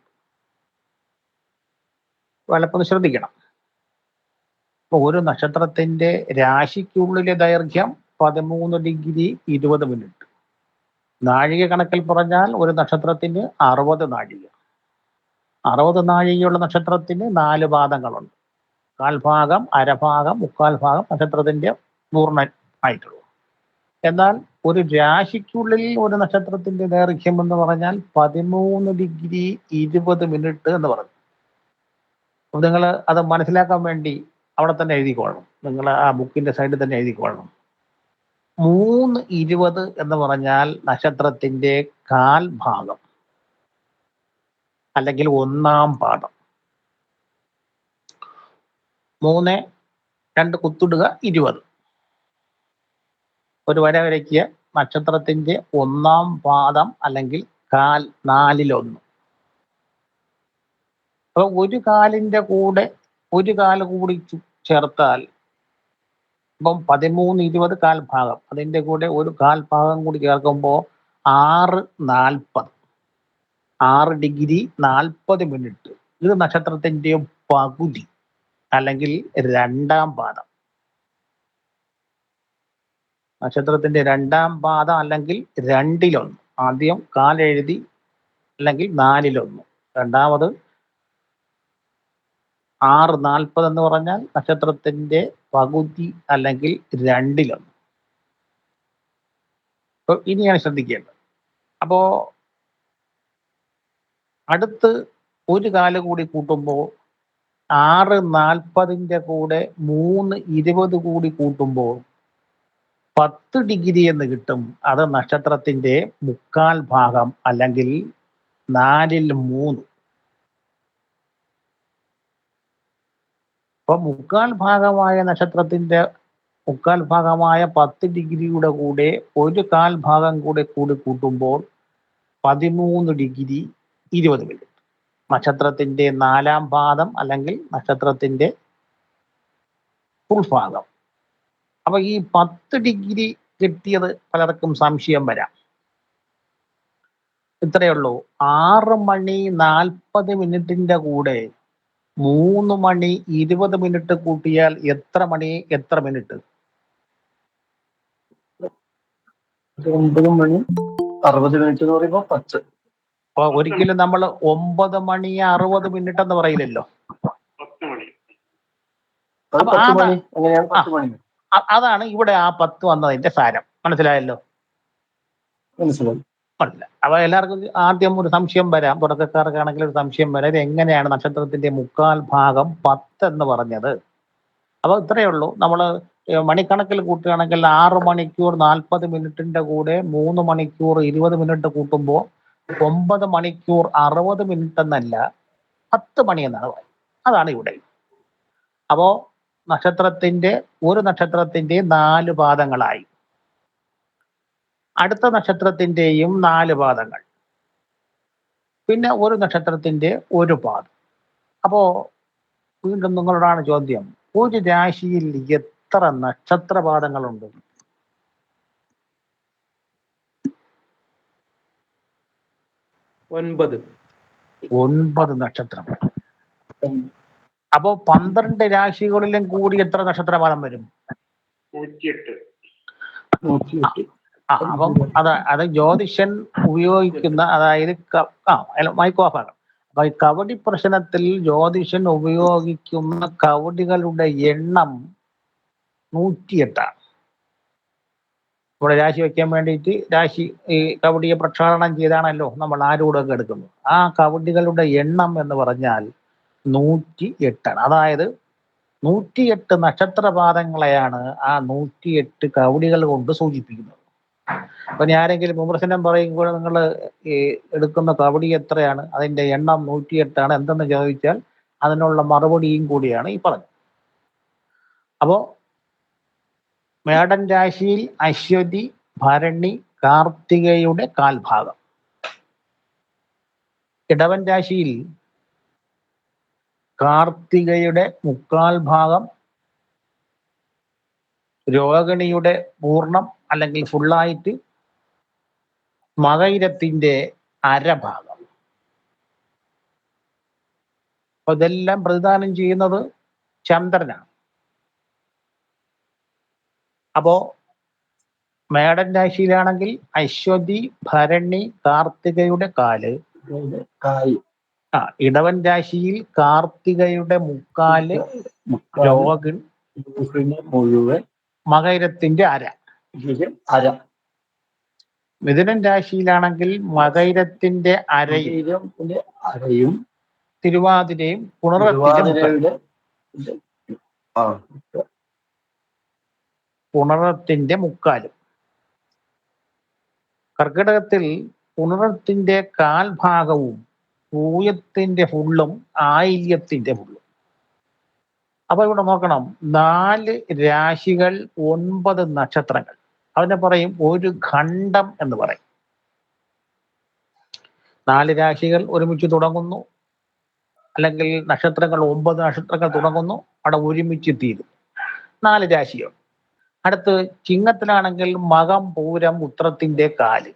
വല്ലപ്പോഴും ശ്രദ്ധിക്കണം. അപ്പൊ ഒരു നക്ഷത്രത്തിന്റെ രാശിക്കുള്ളിലെ ദൈർഘ്യം 13 ഡിഗ്രി 20 മിനിറ്റ്. നാഴിക കണക്കിൽ പറഞ്ഞാൽ ഒരു നക്ഷത്രത്തിന് 60 നാഴിക. 60 നാഴികയുള്ള നക്ഷത്രത്തിന് 4 പാദങ്ങളുണ്ട്. കാൽഭാഗം, അരഭാഗം, മുക്കാൽ ഭാഗം നക്ഷത്രത്തിന്റെ പൂർണ്ണമായിട്ടുള്ളൂ. എന്നാൽ ഒരു രാശിക്കുള്ളിൽ ഒരു നക്ഷത്രത്തിന്റെ ദൈർഘ്യം എന്ന് പറഞ്ഞാൽ 13 ഡിഗ്രി 20 മിനിറ്റ് എന്ന് പറഞ്ഞു. അപ്പൊ നിങ്ങൾ അത് മനസ്സിലാക്കാൻ വേണ്ടി അവിടെ തന്നെ എഴുതിക്കൊള്ളണം. നിങ്ങൾ ആ ബുക്കിന്റെ സൈഡിൽ തന്നെ എഴുതിക്കൊള്ളണം. 3:20 എന്ന് പറഞ്ഞാൽ നക്ഷത്രത്തിന്റെ കാൽഭാഗം അല്ലെങ്കിൽ 1-ാം പാദം. 3 2 കുത്തിടുക 20. ഒരു വര വരയ്ക്കുക. നക്ഷത്രത്തിന്റെ 1-ാം പാദം അല്ലെങ്കിൽ കാൽ 4-1. അപ്പൊ ഒരു കാലിന്റെ കൂടെ ഒരു കാല് കൂടി ചേർത്താൽ ഇപ്പം 13:20 കാൽഭാഗം, അതിന്റെ കൂടെ ഒരു കാൽഭാഗം കൂടി ചേർക്കുമ്പോൾ 6:40, 6 ഡിഗ്രി 40 മിനിറ്റ്. ഇത് നക്ഷത്രത്തിന്റെ പകുതി അല്ലെങ്കിൽ 2-ാം പാദം. നക്ഷത്രത്തിന്റെ 2-ാം പാദം അല്ലെങ്കിൽ 2-1. ആദ്യം കാലെഴുതി അല്ലെങ്കിൽ 4-1. രണ്ടാമത് 6:40 എന്ന് പറഞ്ഞാൽ നക്ഷത്രത്തിന്റെ പകുതി അല്ലെങ്കിൽ 2-1. അപ്പൊ ഇനിയാണ് ശ്രദ്ധിക്കേണ്ടത്. അപ്പോ അടുത്ത് ഒരു കാല് കൂടി കൂട്ടുമ്പോൾ 6:40 കൂടെ 3:20 കൂടി കൂട്ടുമ്പോൾ 10 ഡിഗ്രി എന്ന് കിട്ടും. അത് നക്ഷത്രത്തിന്റെ മുക്കാൽ ഭാഗം അല്ലെങ്കിൽ 4/3. അപ്പൊ മുക്കാൽ ഭാഗമായ നക്ഷത്രത്തിന്റെ മുക്കാൽ ഭാഗമായ 10 ഡിഗ്രിയുടെ കൂടെ ഒരു കാൽ ഭാഗം കൂടെ കൂട്ടുമ്പോൾ 13 ഡിഗ്രി 20 മിനിറ്റ്. നക്ഷത്രത്തിന്റെ 4-ാം പാദം അല്ലെങ്കിൽ നക്ഷത്രത്തിന്റെ ഫുൾ ഭാഗം. അപ്പൊ ഈ 10 ഡിഗ്രി കിട്ടിയത് പലർക്കും സംശയം വരാം. ഇത്രയേ ഉള്ളൂ. 6:40 കൂടെ 3:20 കൂട്ടിയാൽ എത്ര മിനിറ്റ്? 9 60 മിനിറ്റ് എന്ന് പറയുമ്പോൾ 10. അപ്പൊ ഒരിക്കലും നമ്മൾ 9 60 എന്ന് പറയില്ലല്ലോ. അപ്പൊ അതാണ് ഇവിടെ ആ 10 വന്നതിന്റെ സാരം. മനസ്സിലായല്ലോ? മനസ്സിലായി. അപ്പൊ എല്ലാവർക്കും ആദ്യം ഒരു സംശയം വരാം. തുടക്കക്കാർക്കാണെങ്കിൽ ഒരു സംശയം വരാം, ഇത് എങ്ങനെയാണ് നക്ഷത്രത്തിന്റെ മുക്കാൽ ഭാഗം 10 എന്ന് പറഞ്ഞത്? അപ്പൊ ഇത്രയേ ഉള്ളൂ. നമ്മൾ മണിക്കണക്കിൽ കൂട്ടുകയാണെങ്കിൽ 6 മണിക്കൂർ 40 മിനിറ്റിന്റെ കൂടെ 3 മണിക്കൂർ 20 മിനിറ്റ് കൂട്ടുമ്പോൾ 9 മണിക്കൂർ 60 മിനിറ്റ് എന്നല്ല, 10 മണി എന്നാണ് പറയുന്നത്. അതാണ് ഇവിടെ. അപ്പോ ഒരു നക്ഷത്രത്തിന്റെ 4 പാദങ്ങളായി. അടുത്ത നക്ഷത്രത്തിന്റെയും 4 പാദങ്ങൾ. പിന്നെ ഒരു നക്ഷത്രത്തിന്റെ 1 പാദം. അപ്പോ വീണ്ടും നിങ്ങളോടാണ് ചോദ്യം, ഒരു രാശിയിൽ എത്ര നക്ഷത്രപാദങ്ങളുണ്ട്? 9. 9 നക്ഷത്രം. അപ്പോ 12 രാശികളിലും കൂടി എത്ര നക്ഷത്രപാദം വരും? 108. അപ്പം അത് ജ്യോതിഷൻ ഉപയോഗിക്കുന്ന, അതായത് മൈക്ക് ഓഫ് ആക്കാം. അപ്പൊ ഈ കവടി പ്രശ്നത്തിൽ ജ്യോതിഷൻ ഉപയോഗിക്കുന്ന കവടികളുടെ എണ്ണം 108. ഇവിടെ രാശി വെക്കാൻ വേണ്ടിയിട്ട് ഈ കവടിയെ പ്രക്ഷാളനം ചെയ്താണല്ലോ നമ്മൾ ആരൂടൊക്കെ എടുക്കുന്നത്. ആ കവടികളുടെ എണ്ണം എന്ന് പറഞ്ഞാൽ 108. അതായത് 108 നക്ഷത്രപാദങ്ങളെയാണ് ആ 108 കവടികൾ കൊണ്ട് സൂചിപ്പിക്കുന്നത്. അപ്പൊ ഞാൻ ആരെങ്കിലും വിമർശനം പറയുമ്പോൾ നിങ്ങൾ ഈ എടുക്കുന്ന കവടി എത്രയാണ്, അതിന്റെ എണ്ണം 108 എന്തെന്ന് ചോദിച്ചാൽ അതിനുള്ള മറുപടിയും കൂടിയാണ് ഈ പറഞ്ഞത്. അപ്പോ മേടൻ രാശിയിൽ അശ്വതി, ഭരണി, കാർത്തികയുടെ കാൽഭാഗം. ഇടവൻ രാശിയിൽ കാർത്തികയുടെ മുക്കാൽ ഭാഗം, രോഹിണിയുടെ പൂർണ്ണം അല്ലെങ്കിൽ ഫുള്ളായിട്ട്, മകയിരത്തിന്റെ അരഭാഗം. അപ്പൊ ഇതെല്ലാം പ്രതിദാനം ചെയ്യുന്നത് ചന്ദ്രനാണ്. അപ്പോ മേടൻ രാശിയിലാണെങ്കിൽ അശ്വതി, ഭരണി, കാർത്തികയുടെ കാല്. ഇടവൻ രാശിയിൽ കാർത്തികയുടെ മുക്കാല്, രോഹിണി മുഴുവൻ, മകയിരത്തിന്റെ അര. മിഥുനൻ രാശിയിലാണെങ്കിൽ മകയിരത്തിന്റെ അരയും തിരുവാതിരയും പുണറത്തിന്റെ മുക്കാലും. കർക്കിടകത്തിൽ പുണറത്തിന്റെ കാൽഭാഗവും പൂയത്തിന്റെ ഫുള്ളും ആയില്യത്തിന്റെ ഫുള്ളും. അപ്പൊ ഇവിടെ നോക്കണം, 4 രാശികൾ, 9 നക്ഷത്രങ്ങൾ. അതിനെ പറയും ഒരു ഖണ്ഡം എന്ന് പറയും. 4 രാശികൾ ഒരുമിച്ച് തുടങ്ങുന്നു, അല്ലെങ്കിൽ നക്ഷത്രങ്ങൾ 9 നക്ഷത്രങ്ങൾ തുടങ്ങുന്നു, അവിടെ ഒരുമിച്ച് തീരും. 4 രാശികൾ. അടുത്ത് ചിങ്ങത്തിലാണെങ്കിൽ മകം, പൂരം, ഉത്രത്തിന്റെ കാല്.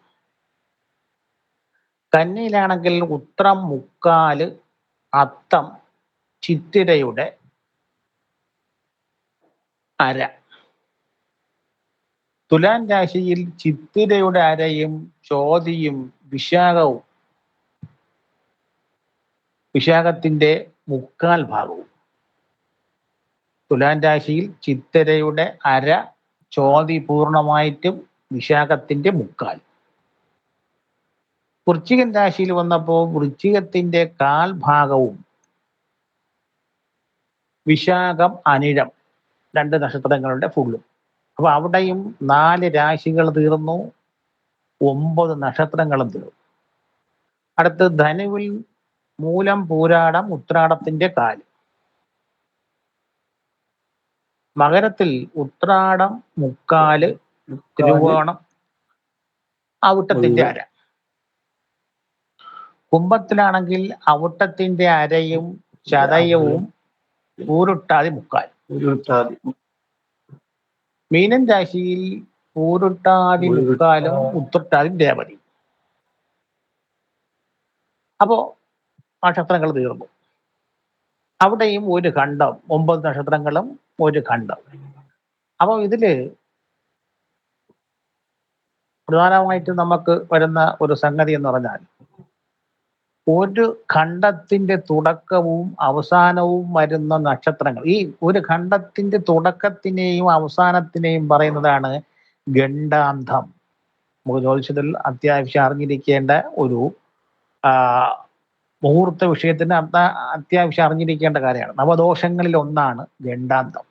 കന്നിയിലാണെങ്കിൽ ഉത്രം മുക്കാല്, അത്തം, ചിത്തിരയുടെ അര. തുലാൻ രാശിയിൽ ചിത്തിരയുടെ അരയും ചോതിയും വിശാഖത്തിന്റെ മുക്കാൽ ഭാഗവും. തുലാൻ രാശിയിൽ ചിത്തിരയുടെ അര, ചോതി പൂർണ്ണമായിട്ടും, വിശാഖത്തിന്റെ മുക്കാൽ. വൃശ്ചികൻ രാശിയിൽ വന്നപ്പോൾ വൃശ്ചികത്തിന്റെ കാൽ ഭാഗവും, വിശാഖം, അനിഴം 2 നക്ഷത്രങ്ങളുടെ ഫുള്ളും. അപ്പൊ അവിടെയും 4 രാശികൾ തീർന്നു, 9 നക്ഷത്രങ്ങളും തീർന്നു. അടുത്ത് ധനുവിൽ മൂലം, പൂരാടം, ഉത്രാടത്തിന്റെ കാല്. മകരത്തിൽ ഉത്രാടം മുക്കാല്, തിരുവോണം, അവിട്ടത്തിന്റെ അര. കുംഭത്തിലാണെങ്കിൽ അവിട്ടത്തിന്റെ അരയും ചതയവും പൂരുട്ടാതി മുക്കാൽ. മീനൻ രാശിയിൽ പൂരുട്ടാതി മുക്കാലും ഉത്രട്ടാതി രേവതി. അപ്പോ നക്ഷത്രങ്ങൾ തീർന്നു. അവിടെയും ഒരു ഖണ്ഡം, 9 നക്ഷത്രങ്ങളും ഒരു ഖണ്ഡം. അപ്പൊ ഇതില് പ്രധാനമായിട്ട് നമുക്ക് വരുന്ന ഒരു സംഗതി എന്ന് പറഞ്ഞാൽ, ഒരു ഖണ്ഡത്തിന്റെ തുടക്കവും അവസാനവും വരുന്ന നക്ഷത്രങ്ങൾ. ഈ ഒരു ഖണ്ഡത്തിന്റെ തുടക്കത്തിനെയും അവസാനത്തിനെയും പറയുന്നതാണ് ഗണ്ഡാന്തം. നമുക്ക് ജ്യോതിഷത്തിൽ അത്യാവശ്യം അറിഞ്ഞിരിക്കേണ്ട ഒരു മുഹൂർത്ത വിഷയത്തിന് അത്യാവശ്യം അറിഞ്ഞിരിക്കേണ്ട കാര്യമാണ്. നവദോഷങ്ങളിൽ ഒന്നാണ് ഗണ്ഡാന്തം.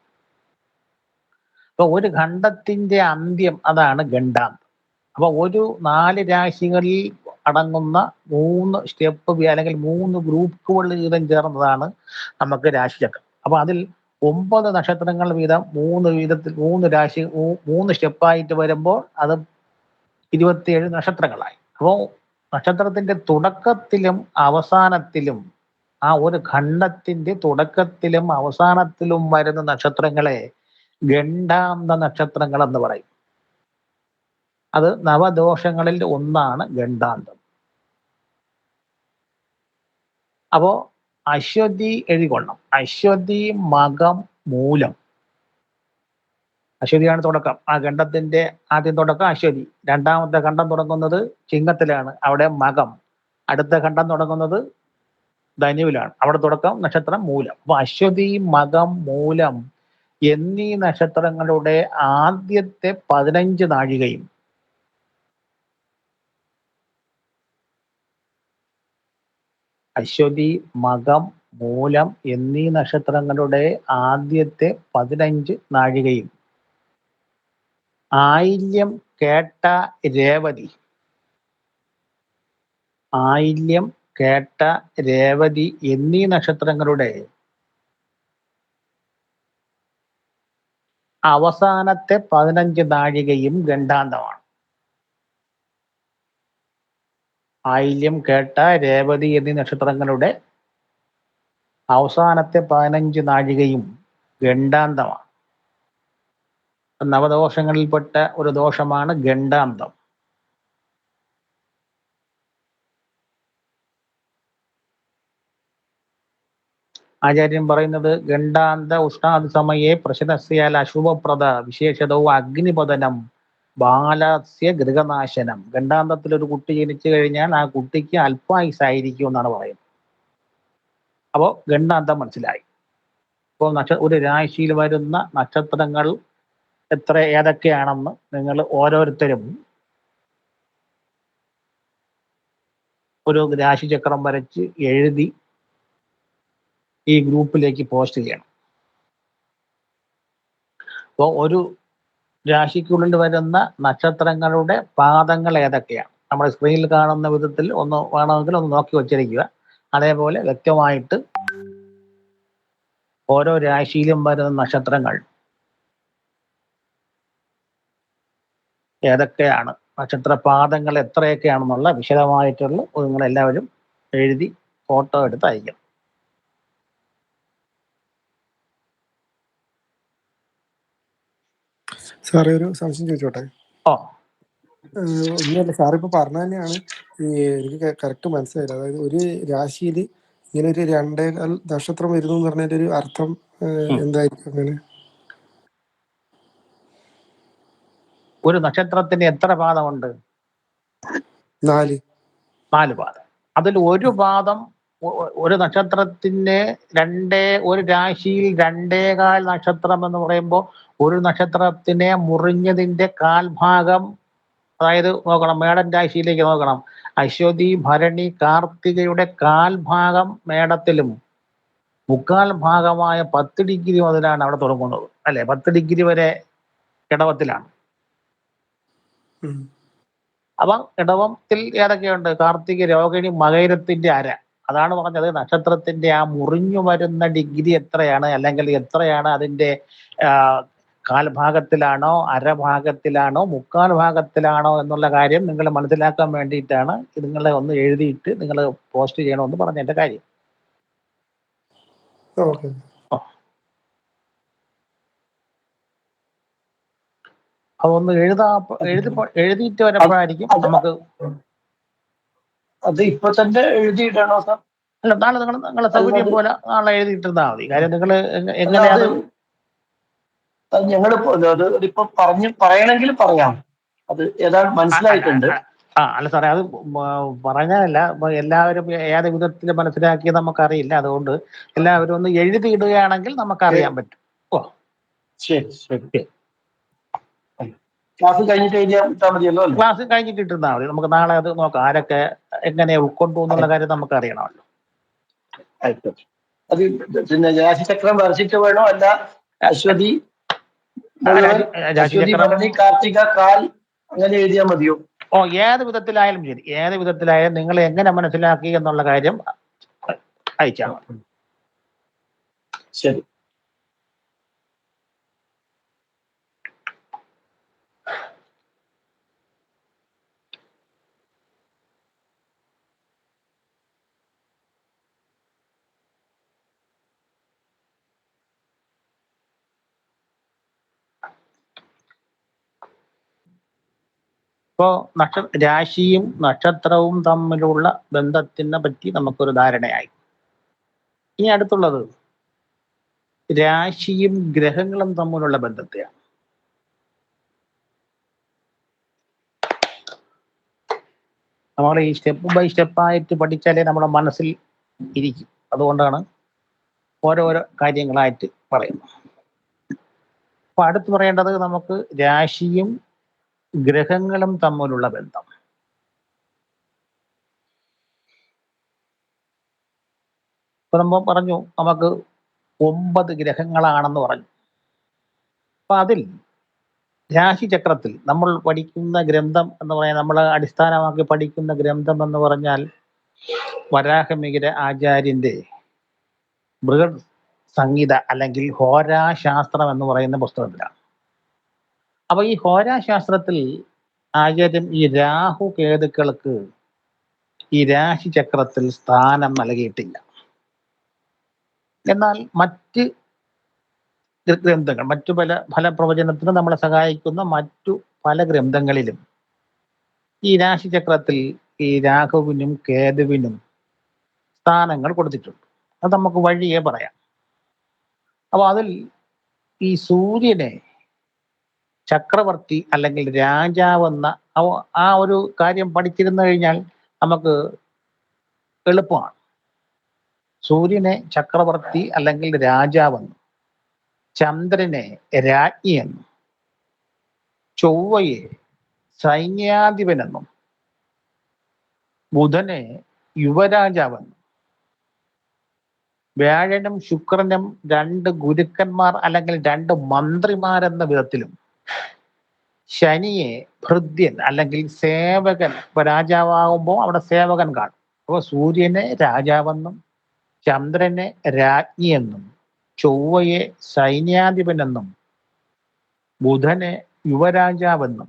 അപ്പൊ ഒരു ഖണ്ഡത്തിന്റെ അന്ത്യം അതാണ് ഗണ്ഡാന്തം. അപ്പൊ ഒരു 4 രാശികളിൽ അടങ്ങുന്ന 3 സ്റ്റെപ്പ് അല്ലെങ്കിൽ 3 ഗ്രൂപ്പുകൾ വീതം ചേർന്നതാണ് നമുക്ക് രാശിചക്രം. അപ്പൊ അതിൽ 9 നക്ഷത്രങ്ങൾ വീതം 3 രാശി 3 സ്റ്റെപ്പായിട്ട് വരുമ്പോൾ അത് 27 നക്ഷത്രങ്ങളായി. അപ്പോൾ നക്ഷത്രത്തിന്റെ തുടക്കത്തിലും അവസാനത്തിലും ആ ഒരു ഖണ്ഡത്തിന്റെ തുടക്കത്തിലും അവസാനത്തിലും വരുന്ന നക്ഷത്രങ്ങളെ ഗണ്ഡാന്ത നക്ഷത്രങ്ങൾ എന്ന് പറയും. അത് നവദോഷങ്ങളിൽ ഒന്നാണ് ഗണ്ഡാന്തം. അപ്പോ അശ്വതി എഴുതിക്കൊള്ളണം. അശ്വതി, മകം, മൂലം. അശ്വതിയാണ് തുടക്കം. ആ ഖണ്ഡത്തിന്റെ ആദ്യം തുടക്കം അശ്വതി. രണ്ടാമത്തെ ഖണ്ഡം തുടങ്ങുന്നത് ചിങ്ങത്തിലാണ്, അവിടെ മകം. അടുത്ത ഖണ്ഡം തുടങ്ങുന്നത് ധനുവിലാണ്, അവിടെ തുടക്കം നക്ഷത്രം മൂലം. അപ്പൊ അശ്വതി, മകം, മൂലം എന്നീ നക്ഷത്രങ്ങളുടെ ആദ്യത്തെ 15 നാഴികയും അശ്വതി, മകം, മൂലം എന്നീ നക്ഷത്രങ്ങളുടെ ആദ്യത്തെ 15 നാഴികയും ആയില്യം, കേട്ട, രേവതി, ആയില്യം, കേട്ട, രേവതി എന്നീ നക്ഷത്രങ്ങളുടെ അവസാനത്തെ 15 നാഴികയും ഗണ്ഡാന്തമാണ്. ആയില്യം, കേട്ട, രേവതി എന്നീ നക്ഷത്രങ്ങളുടെ അവസാനത്തെ 15 നാഴികയും ഗണ്ഡാന്തമാണ്. നവദോഷങ്ങളിൽപ്പെട്ട ഒരു ദോഷമാണ് ഗണ്ഡാന്തം. ആചാര്യൻ പറയുന്നത് ഗണ്ഡാന്ത ഉഷ്ണാദി സമയെ പ്രശനസ്യാൽ അശുഭപ്രദ വിശേഷതവും അഗ്നിപതനം ബാലസ്യ ഗൃഹനാശനം. ഗണ്ഡാന്തത്തിൽ ഒരു കുട്ടി ജനിച്ചു കഴിഞ്ഞാൽ ആ കുട്ടിക്ക് അല്പായുസായിരിക്കും എന്നാണ് പറയുന്നത്. അപ്പോൾ ഗണ്ഡാന്തം മനസ്സിലായി. ഇപ്പോൾ ഒരു രാശിയിൽ വരുന്ന നക്ഷത്രങ്ങൾ ഏതൊക്കെയാണെന്ന് നിങ്ങൾ ഓരോരുത്തരും ഒരു രാശിചക്രം വരച്ച് എഴുതി ഈ ഗ്രൂപ്പിലേക്ക് പോസ്റ്റ് ചെയ്യണം. അപ്പോൾ ഒരു രാശിക്കുള്ളിൽ വരുന്ന നക്ഷത്രങ്ങളുടെ പാദങ്ങൾ ഏതൊക്കെയാണ് നമ്മുടെ സ്ക്രീനിൽ കാണുന്ന വിധത്തിൽ ഒന്ന് വേണമെങ്കിൽ ഒന്ന് നോക്കി വച്ചിരിക്കുക. അതേപോലെ വ്യക്തമായിട്ട് ഓരോ രാശിയിലും വരുന്ന നക്ഷത്രങ്ങൾ ഏതൊക്കെയാണ്, നക്ഷത്രപാദങ്ങൾ എത്രയൊക്കെയാണെന്നുള്ള വിശദമായിട്ടുള്ള നിങ്ങളെല്ലാവരും എഴുതി ഫോട്ടോ എടുത്ത് അയക്കണം. സാറേ ഒരു സംശയം ചോദിച്ചോട്ടെ? ഒന്നുമല്ല, സാറിപ്പോ പറഞ്ഞ തന്നെയാണ്. എനിക്ക് കറക്റ്റ് മനസ്സിലായില്ല. അതായത് ഒരു രാശിയിൽ ഇങ്ങനെ ഒരു 2.25 നക്ഷത്രം വരുന്നു എന്ന് പറഞ്ഞതിന്റെ ഒരു അർത്ഥം എന്തായിരിക്കും? അങ്ങനെ ഒരു നക്ഷത്രത്തിന് എത്ര പാദമുണ്ട്? 4 പാദം. അതിൽ ഒരു പാദം ഒരു നക്ഷത്രത്തിന് ഒരു രാശിയിൽ 2.25 നക്ഷത്രം എന്ന് പറയുമ്പോൾ ഒരു നക്ഷത്രത്തിനെ മുറിഞ്ഞതിന്റെ കാൽഭാഗം, അതായത് നോക്കണം, മേടൻ രാശിയിലേക്ക് നോക്കണം. അശ്വതി, ഭരണി, കാർത്തികയുടെ കാൽഭാഗം മേടത്തിലും 3/4 ഭാഗമായ 10 ഡിഗ്രി മുതലാണ് അവിടെ തുടങ്ങുന്നത്, അല്ലെ? 10 ഡിഗ്രി വരെ ഇടവത്തിലാണ്. അപ്പം ഇടവത്തിൽ ഏതൊക്കെയുണ്ട്? കാർത്തിക, രോഹിണി, മകയിരത്തിന്റെ അര. അതാണ് പറഞ്ഞത് നക്ഷത്രത്തിന്റെ ആ മുറിഞ്ഞു വരുന്ന ഡിഗ്രി എത്രയാണ്, അല്ലെങ്കിൽ എത്രയാണ് അതിന്റെ കാൽഭാഗത്തിലാണോ, അരഭാഗത്തിലാണോ, 3/4 ഭാഗത്തിലാണോ എന്നുള്ള കാര്യം നിങ്ങൾ മനസ്സിലാക്കാൻ വേണ്ടിയിട്ടാണ് നിങ്ങളെ ഒന്ന് എഴുതിയിട്ട് നിങ്ങൾ പോസ്റ്റ് ചെയ്യണമെന്ന് പറഞ്ഞതിന്റെ കാര്യം. അതൊന്ന് എഴുതിയിട്ട് വരുമ്പോഴായിരിക്കും നമുക്ക്. അത് ഇപ്പൊ തന്നെ എഴുതിയിട്ടാണോ സാർ? അല്ല, നാളെ നിങ്ങളെ സൗകര്യം പോലെ നാളെ എഴുതിയിട്ടിരുന്നാൽ മതി. കാര്യം നിങ്ങൾ എങ്ങനെയാണ് ഞങ്ങളിപ്പോ അത് ഇപ്പൊ പറയണമെങ്കിൽ പറയാം. അത് ഏതാണ് മനസ്സിലായിട്ടുണ്ട്. അല്ല സാറേ, അത് പറഞ്ഞതല്ല. എല്ലാവരും ഏത് വിധത്തിൽ മനസ്സിലാക്കിയത് നമുക്കറിയില്ല. അതുകൊണ്ട് എല്ലാവരും ഒന്ന് എഴുതിയിടുകയാണെങ്കിൽ നമുക്കറിയാൻ പറ്റും. ശരി ശരി. ക്ലാസ് കഴിഞ്ഞിട്ട് എഴുതിയാൽ മതിയല്ലോ അല്ലേ? ക്ലാസ് കഴിഞ്ഞിട്ട് ഇട്ടിരുന്നാൽ മതി. നമുക്ക് നാളെ അത് നോക്കാം, ആരൊക്കെ എങ്ങനെ ഉൾക്കൊണ്ടു എന്നുള്ള കാര്യം നമുക്ക് അറിയണമല്ലോ. ആയിക്കോട്ടെ. അത് പിന്നെ രാശിചക്രം വരച്ചിട്ട് വേണോ? അല്ല അശ്വതി, ഭരണി, കാർത്തിക, കാൽ അങ്ങനെ എഴുതിയാൽ മതിയോ? ഏത് വിധത്തിലായാലും ശരി, ഏത് വിധത്തിലായാലും നിങ്ങൾ എങ്ങനെ മനസ്സിലാക്കി എന്നുള്ള കാര്യം അയച്ചാൽ മതി. ശരി. ഇപ്പോ രാശിയും നക്ഷത്രവും തമ്മിലുള്ള ബന്ധത്തിനെ പറ്റി നമുക്കൊരു ധാരണയായി. ഇനി അടുത്തുള്ളത് രാശിയും ഗ്രഹങ്ങളും തമ്മിലുള്ള ബന്ധത്തെയാണ്. നമ്മൾ ഈ സ്റ്റെപ്പ് ബൈ സ്റ്റെപ്പായിട്ട് പഠിച്ചാലേ നമ്മുടെ മനസ്സിൽ ഇരിക്കും. അതുകൊണ്ടാണ് ഓരോരോ കാര്യങ്ങളായിട്ട് പറയുന്നത്. അപ്പൊ അടുത്ത് പറയേണ്ടത് നമുക്ക് രാശിയും ഗ്രഹങ്ങളും തമ്മിലുള്ള ബന്ധം. ഇപ്പൊ നമ്മൾ പറഞ്ഞു നമുക്ക് 9 ഗ്രഹങ്ങളാണെന്ന് പറഞ്ഞു. അപ്പൊ അതിൽ രാശിചക്രത്തിൽ നമ്മൾ പഠിക്കുന്ന ഗ്രന്ഥം എന്ന് പറയാൻ നമ്മൾ അടിസ്ഥാനമാക്കി പഠിക്കുന്ന ഗ്രന്ഥം എന്ന് പറഞ്ഞാൽ വരാഹമിഹിര ആചാര്യന്റെ ബൃഹത് സംഹിത അല്ലെങ്കിൽ ഹോരാശാസ്ത്രം എന്ന് പറയുന്ന പുസ്തകത്തിലാണ്. അപ്പൊ ഈ ഹോരാശാസ്ത്രത്തിൽ ആചാര്യൻ ഈ രാഹു കേതുക്കൾക്ക് ഈ രാശിചക്രത്തിൽ സ്ഥാനം നൽകിയിട്ടില്ല. എന്നാൽ മറ്റ് ഗ്രന്ഥങ്ങൾ, മറ്റു പല ഫലപ്രവചനത്തിന് നമ്മളെ സഹായിക്കുന്ന മറ്റു പല ഗ്രന്ഥങ്ങളിലും ഈ രാശിചക്രത്തിൽ ഈ രാഹുവിനും കേതുവിനും സ്ഥാനങ്ങൾ കൊടുത്തിട്ടുണ്ട്. അത് നമുക്ക് വഴിയേ പറയാം. അപ്പൊ അതിൽ ഈ സൂര്യനെ ചക്രവർത്തി അല്ലെങ്കിൽ രാജാവെന്ന ആ ഒരു കാര്യം പഠിച്ചിരുന്നു കഴിഞ്ഞാൽ നമുക്ക് എളുപ്പമാണ്. സൂര്യനെ ചക്രവർത്തി അല്ലെങ്കിൽ രാജാവെന്നും, ചന്ദ്രനെ രാജ്ഞിയെന്നും, ചൊവ്വയെ സൈന്യാധിപനെന്നും, ബുധനെ യുവരാജാവെന്നും, വ്യാഴനും ശുക്രനും 2 ഗുരുക്കന്മാർ അല്ലെങ്കിൽ 2 മന്ത്രിമാരെന്ന വിധത്തിലും, ശനിയെ ഭൃത്യൻ അല്ലെങ്കിൽ സേവകൻ, ഇപ്പൊ രാജാവാകുമ്പോൾ അവിടെ സേവകൻ കാണും. അപ്പൊ സൂര്യനെ രാജാവെന്നും, ചന്ദ്രനെ രാജ്ഞിയെന്നും, ചൊവ്വയെ സൈന്യാധിപനെന്നും, ബുധനെ യുവരാജാവെന്നും,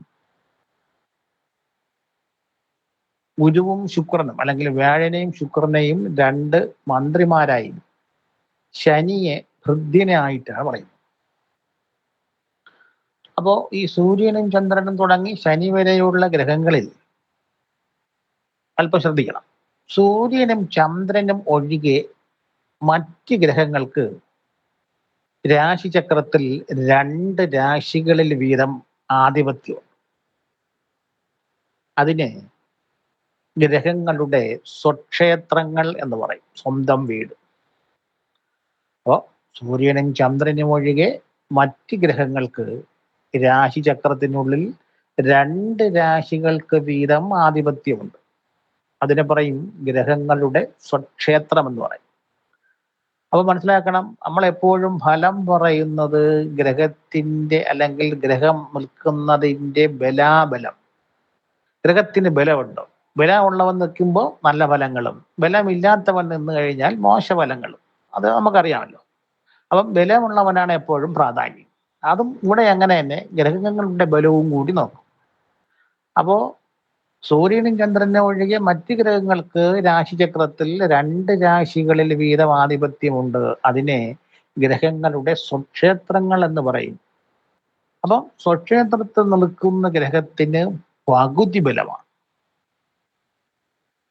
ഗുരുവും ശുക്രനും അല്ലെങ്കിൽ വ്യാഴനെയും ശുക്രനെയും 2 മന്ത്രിമാരായും, ശനിയെ ഭൃത്യനായിട്ടാണ് പറയുന്നത്. അപ്പോ ഈ സൂര്യനും ചന്ദ്രനും തുടങ്ങി ശനി വരെയുള്ള ഗ്രഹങ്ങളിൽ അല്പം ശ്രദ്ധിക്കണം. സൂര്യനും ചന്ദ്രനും ഒഴികെ മറ്റ് ഗ്രഹങ്ങൾക്ക് രാശിചക്രത്തിൽ 2 രാശികളിൽ വീതം ആധിപത്യം. അതിനെ ഗ്രഹങ്ങളുടെ സ്വക്ഷേത്രങ്ങൾ എന്ന് പറയും, സ്വന്തം വീട്. അപ്പോ സൂര്യനും ചന്ദ്രനും ഒഴികെ മറ്റ് ഗ്രഹങ്ങൾക്ക് രാശിചക്രത്തിനുള്ളിൽ 2 രാശികൾക്ക് വീതം ആധിപത്യമുണ്ട്. അതിനെ പറയും ഗ്രഹങ്ങളുടെ സ്വക്ഷേത്രം എന്ന് പറയും. അപ്പൊ മനസ്സിലാക്കണം, നമ്മൾ എപ്പോഴും ഫലം പറയുന്നത് ഗ്രഹത്തിന്റെ അല്ലെങ്കിൽ ഗ്രഹം നിൽക്കുന്നതിന്റെ ബലാബലം. ഗ്രഹത്തിന് ബലമുണ്ടോ? ബലമുള്ളവൻ നിൽക്കുമ്പോൾ നല്ല ഫലങ്ങളും, ബലമില്ലാത്തവൻ നിന്ന് കഴിഞ്ഞാൽ മോശഫലങ്ങളും. അത് നമുക്കറിയാമല്ലോ. അപ്പം ബലമുള്ളവനാണ് എപ്പോഴും പ്രാധാന്യം. അതും ഇവിടെ അങ്ങനെ തന്നെ ഗ്രഹങ്ങളുടെ ബലവും കൂടി നോക്കും. അപ്പോ സൂര്യനും ചന്ദ്രനും ഒഴികെ മറ്റ് ഗ്രഹങ്ങൾക്ക് രാശിചക്രത്തിൽ 2 രാശികളിൽ വീതം ആധിപത്യമുണ്ട്. അതിനെ ഗ്രഹങ്ങളുടെ സ്വക്ഷേത്രങ്ങൾ എന്ന് പറയും. അപ്പം സ്വക്ഷേത്രത്തിൽ നിൽക്കുന്ന ഗ്രഹത്തിന് പകുതി ബലമാണ്.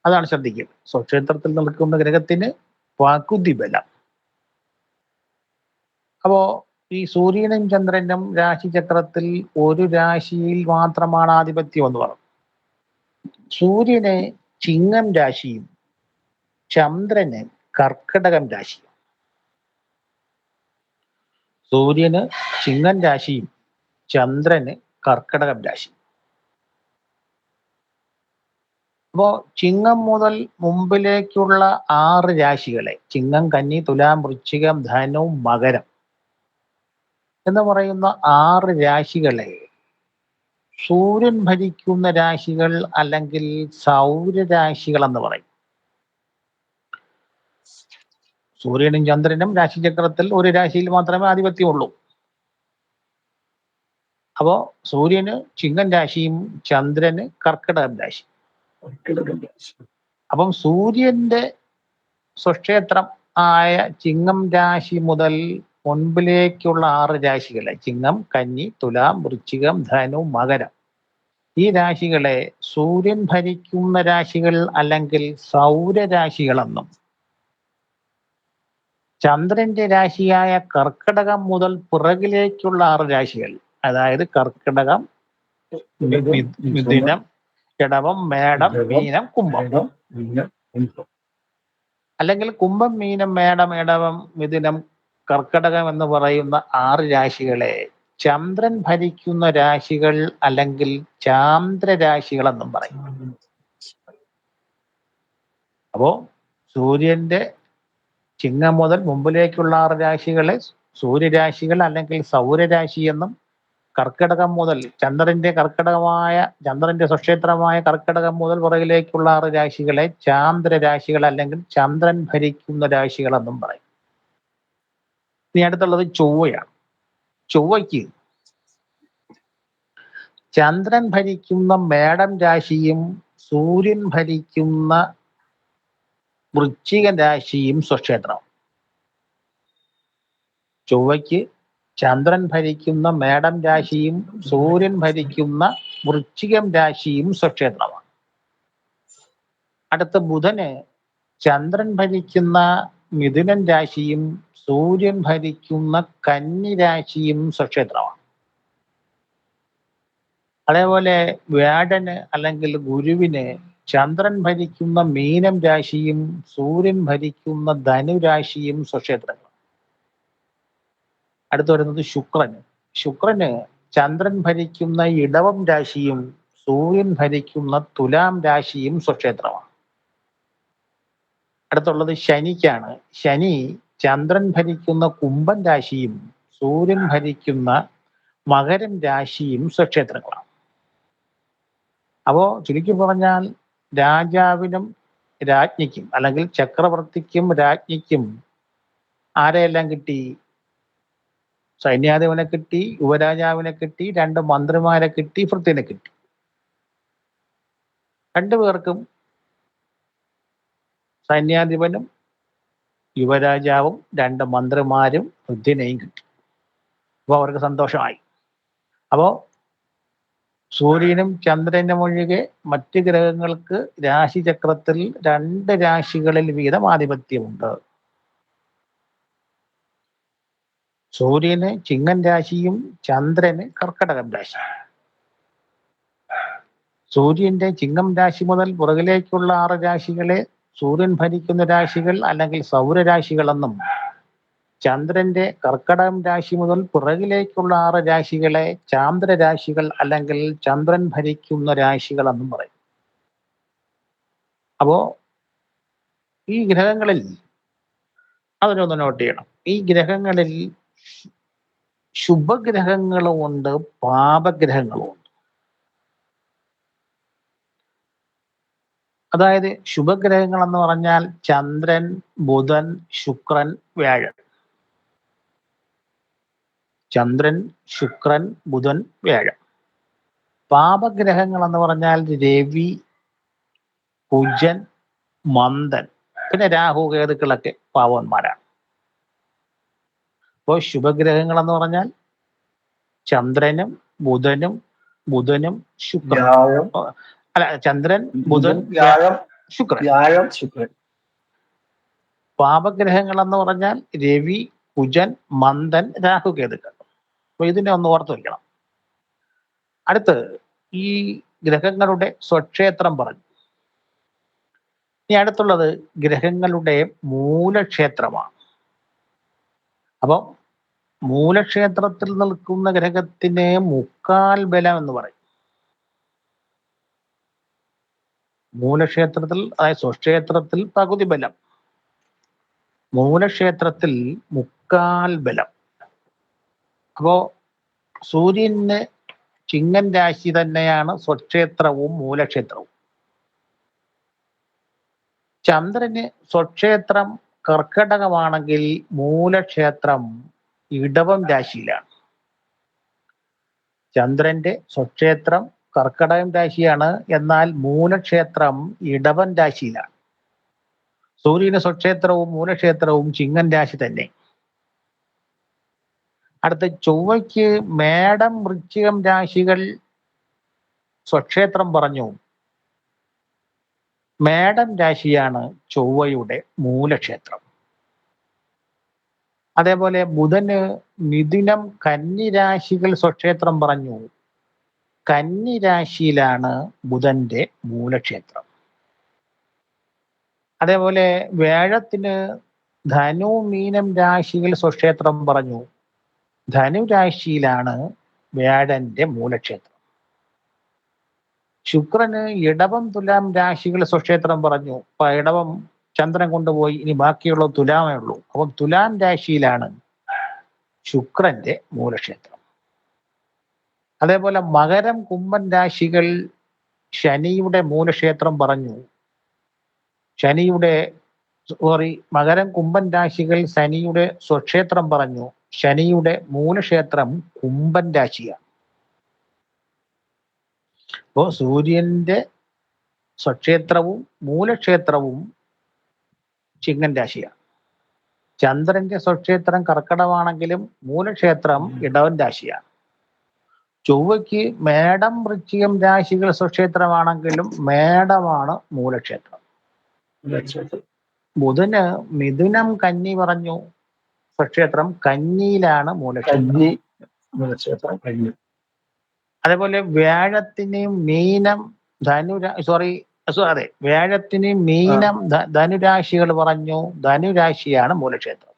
അതാണ് ശ്രദ്ധിക്കുന്നത്. സ്വക്ഷേത്രത്തിൽ നിൽക്കുന്ന ഗ്രഹത്തിന് പകുതി ബലം. അപ്പോ ഈ സൂര്യനും ചന്ദ്രനും രാശിചക്രത്തിൽ ഒരു രാശിയിൽ മാത്രമാണ് ആധിപത്യം എന്ന് പറഞ്ഞു. സൂര്യന് ചിങ്ങം രാശിയും ചന്ദ്രന് കർക്കിടകം രാശിയും. സൂര്യന് ചിങ്ങം രാശിയും ചന്ദ്രന് കർക്കിടകം രാശിയും. അപ്പോ ചിങ്ങം മുതൽ മുമ്പിലേക്കുള്ള 6 രാശികളെ, ചിങ്ങം, കന്നി, തുലാം, വൃശ്ചികം, ധനു, മകരം എന്ന് പറയുന്ന 6 രാശികളെ സൂര്യൻ ഭരിക്കുന്ന രാശികൾ അല്ലെങ്കിൽ സൗരരാശികൾ എന്ന് പറയും. സൂര്യനും ചന്ദ്രനും രാശിചക്രത്തിൽ ഒരു രാശിയിൽ മാത്രമേ ആധിപത്യമുള്ളൂ. അപ്പോ സൂര്യന് ചിങ്ങം രാശിയും ചന്ദ്രന് കർക്കിടകം രാശി. അപ്പം സൂര്യന്റെ സ്വക്ഷേത്രം ആയ ചിങ്ങം രാശി മുതൽ മുൻപിലേക്കുള്ള 6 രാശികളെ, ചിങ്ങം, കന്നി, തുലാം, വൃശ്ചികം, ധനു, മകരം ഈ രാശികളെ സൂര്യൻ ഭരിക്കുന്ന രാശികൾ അല്ലെങ്കിൽ സൗരരാശികളെന്നും ചന്ദ്രന്റെ രാശിയായ കർക്കിടകം മുതൽ പിറകിലേക്കുള്ള 6 രാശികൾ, അതായത് കർക്കിടകം, മിഥുനം, ഇടവം, മേടം, മീനം, കുംഭം, അല്ലെങ്കിൽ കുംഭം, മീനം, മേടം, ഇടവം, മിഥുനം, കർക്കിടകം എന്ന് പറയുന്ന 6 രാശികളെ ചന്ദ്രൻ ഭരിക്കുന്ന രാശികൾ അല്ലെങ്കിൽ ചാന്ദ്രരാശികൾ എന്നും പറയും. അപ്പോ സൂര്യന്റെ ചിങ്ങം മുതൽ മുമ്പിലേക്കുള്ള 6 രാശികളെ സൂര്യരാശികൾ അല്ലെങ്കിൽ സൗരരാശി എന്നും, കർക്കിടകം മുതൽ ചന്ദ്രന്റെ സ്വക്ഷേത്രമായ കർക്കിടകം മുതൽ പുറകിലേക്കുള്ള 6 രാശികളെ ചാന്ദ്രരാശികൾ അല്ലെങ്കിൽ ചന്ദ്രൻ ഭരിക്കുന്ന രാശികൾ എന്നും പറയും. ഇനി അടുത്തുള്ളത് ചൊവ്വയാണ്. ചൊവ്വയ്ക്ക് ചന്ദ്രൻ ഭരിക്കുന്ന മേടം രാശിയും സൂര്യൻ ഭരിക്കുന്ന വൃശ്ചിക രാശിയും സ്വക്ഷേത്രം. ചൊവ്വയ്ക്ക് ചന്ദ്രൻ ഭരിക്കുന്ന മേടം രാശിയും സൂര്യൻ ഭരിക്കുന്ന വൃശ്ചികം രാശിയും സ്വക്ഷേത്രമാണ്. അടുത്ത ബുധന് ചന്ദ്രൻ ഭരിക്കുന്ന മിഥുനൻ രാശിയും സൂര്യൻ ഭരിക്കുന്ന കന്നി രാശിയും സ്വക്ഷേത്രമാണ്. അതേപോലെ വ്യാഴന് അല്ലെങ്കിൽ ഗുരുവിന് ചന്ദ്രൻ ഭരിക്കുന്ന മീനം രാശിയും സൂര്യൻ ഭരിക്കുന്ന ധനുരാശിയും സ്വക്ഷേത്രങ്ങൾ. അടുത്ത് വരുന്നത് ശുക്രന് ചന്ദ്രൻ ഭരിക്കുന്ന ഇടവം രാശിയും സൂര്യൻ ഭരിക്കുന്ന തുലാം രാശിയും സ്വക്ഷേത്രമാണ്. അടുത്തുള്ളത് ശനിക്കാണ്. ശനി ചന്ദ്രൻ ഭരിക്കുന്ന കുംഭൻ രാശിയും സൂര്യൻ ഭരിക്കുന്ന മകരം രാശിയും സ്വക്ഷേത്രങ്ങളാണ്. അപ്പോ ചുരുക്കി പറഞ്ഞാൽ രാജാവിനും രാജ്ഞിക്കും അല്ലെങ്കിൽ ചക്രവർത്തിക്കും രാജ്ഞിക്കും ആരെയെല്ലാം കിട്ടി? സൈന്യാധിപനെ കിട്ടി, യുവരാജാവിനെ കിട്ടി, 2 മന്ത്രിമാരെ കിട്ടി, ഭൃത്യനെ കിട്ടി. 2 പേർക്കും, സൈന്യാധിപനും യുവരാജാവും 2 മന്ത്രിമാരും ഭൃത്യനെയും കിട്ടി. അപ്പോൾ അവർക്ക് സന്തോഷമായി. അപ്പോ സൂര്യനും ചന്ദ്രനും ഒഴികെ മറ്റ് ഗ്രഹങ്ങൾക്ക് രാശിചക്രത്തിൽ 2 രാശികളിൽ വീതം ആധിപത്യമുണ്ട്. സൂര്യന് ചിങ്ങൻ രാശിയും ചന്ദ്രന് കർക്കടകം രാശി. സൂര്യന്റെ ചിങ്ങം രാശി മുതൽ പുറകിലേക്കുള്ള 6 രാശികളെ സൂര്യൻ ഭരിക്കുന്ന രാശികൾ അല്ലെങ്കിൽ സൗരരാശികളെന്നും, ചന്ദ്രന്റെ കർക്കടകം രാശി മുതൽ പുറകിലേക്കുള്ള 6 രാശികളെ ചാന്ദ്രരാശികൾ അല്ലെങ്കിൽ ചന്ദ്രൻ ഭരിക്കുന്ന രാശികൾ എന്നും പറയും. അപ്പോ ഈ ഗ്രഹങ്ങളിൽ അതിനൊന്ന് നോട്ട് ചെയ്യണം. ഈ ഗ്രഹങ്ങളിൽ ശുഭഗ്രഹങ്ങളും ഉണ്ട്, പാപഗ്രഹങ്ങളും ഉണ്ട്. അതായത് ശുഭഗ്രഹങ്ങൾ എന്ന് പറഞ്ഞാൽ ചന്ദ്രൻ, ബുധൻ, ശുക്രൻ, വ്യാഴൻ. ചന്ദ്രൻ, ശുക്രൻ, ബുധൻ, വ്യാഴം. പാപഗ്രഹങ്ങൾ എന്ന് പറഞ്ഞാൽ രവി, കുജൻ, മന്ദൻ, പിന്നെ രാഹു, കേതുക്കളൊക്കെ പാവന്മാരാണ്. അപ്പോൾ ശുഭഗ്രഹങ്ങൾ എന്ന് പറഞ്ഞാൽ ചന്ദ്രനും ബുധനും ശുക്രനും. അല്ല, ചന്ദ്രൻ, ബുധൻ, ശുക്രൻ. പാപഗ്രഹങ്ങൾ എന്ന് പറഞ്ഞാൽ രവി, കുജൻ, മന്ദൻ, രാഹു, കേതുക്കൾ. അപ്പൊ ഇതിനെ ഒന്ന് ഓർത്തു വെക്കണം. അടുത്ത് ഈ ഗ്രഹങ്ങളുടെ സ്വക്ഷേത്രം പറഞ്ഞു. ഇനി അടുത്തുള്ളത് ഗ്രഹങ്ങളുടെ മൂലക്ഷേത്രമാണ്. അപ്പം മൂലക്ഷേത്രത്തിൽ നിൽക്കുന്ന ഗ്രഹത്തിന് മുക്കാൽ ബലം എന്ന് പറയും. മൂലക്ഷേത്രത്തിൽ, അതായത് സ്വക്ഷേത്രത്തിൽ പകുതി ബലം, മൂലക്ഷേത്രത്തിൽ മുക്കാൽ ബലം. അപ്പോ സൂര്യന് ചിങ്ങൻ രാശി തന്നെയാണ് സ്വക്ഷേത്രവും മൂലക്ഷേത്രവും. ചന്ദ്രന് സ്വക്ഷേത്രം കർക്കടകമാണെങ്കിൽ മൂലക്ഷേത്രം ഇടവം രാശിയിലാണ്. ചന്ദ്രന്റെ സ്വക്ഷേത്രം കർക്കടകം രാശിയാണ്, എന്നാൽ മൂലക്ഷേത്രം ഇടവൻ രാശിയിലാണ്. സൂര്യന് സ്വക്ഷേത്രവും മൂലക്ഷേത്രവും ചിങ്ങൻ രാശി തന്നെ. അടുത്ത ചൊവ്വയ്ക്ക് മേടം, വൃശ്ചികം രാശികൾ സ്വക്ഷേത്രം പറഞ്ഞു മേടം രാശിയാണ് ചൊവ്വയുടെ മൂലക്ഷേത്രം. അതേപോലെ ബുധന് മിഥുനം കന്നി രാശികൾ സ്വക്ഷേത്രം പറഞ്ഞു കന്നി രാശിയിലാണ് ബുധന്റെ മൂലക്ഷേത്രം. അതേപോലെ വ്യാഴത്തിന് ധനു മീനം രാശികൾ സ്വക്ഷേത്രം പറഞ്ഞു ധനു രാശിയിലാണ് വ്യാഴന്റെ മൂലക്ഷേത്രം. ശുക്രന് ഇടവം തുലാം രാശികൾ സ്വക്ഷേത്രം പറഞ്ഞു. അപ്പൊ ഇടവം ചന്ദ്രൻ കൊണ്ടുപോയി, ഇനി ബാക്കിയുള്ള തുലാമേ ഉള്ളൂ. അപ്പം തുലാം രാശിയിലാണ് ശുക്രന്റെ മൂലക്ഷേത്രം. അതേപോലെ മകരം കുംഭൻ രാശികൾ ശനിയുടെ മൂലക്ഷേത്രം പറഞ്ഞു. മകരം കുംഭൻ രാശികൾ ശനിയുടെ സ്വക്ഷേത്രം പറഞ്ഞു. ശനിയുടെ മൂലക്ഷേത്രം കുംഭൻ രാശിയാണ്. അപ്പോ സൂര്യന്റെ സ്വക്ഷേത്രവും മൂലക്ഷേത്രവും ചിങ്ങൻ രാശിയാണ്. ചന്ദ്രന്റെ സ്വക്ഷേത്രം കർക്കടമാണെങ്കിലും മൂലക്ഷേത്രം ഇടവൻ രാശിയാണ്. ചൊവ്വയ്ക്ക് മേടം വൃശ്ചികം രാശികൾ സ്വക്ഷേത്രമാണെങ്കിലും മേടമാണ് മൂലക്ഷേത്രം. ബുധന് മിഥുനം കന്നി പറഞ്ഞു സ്വക്ഷേത്രം കന്നിയിലാണ് മൂലക്ഷേത്രം. അതേപോലെ വ്യാഴത്തിന് മീനം ധനുരാശികൾ പറഞ്ഞു ധനുരാശിയാണ് മൂലക്ഷേത്രം.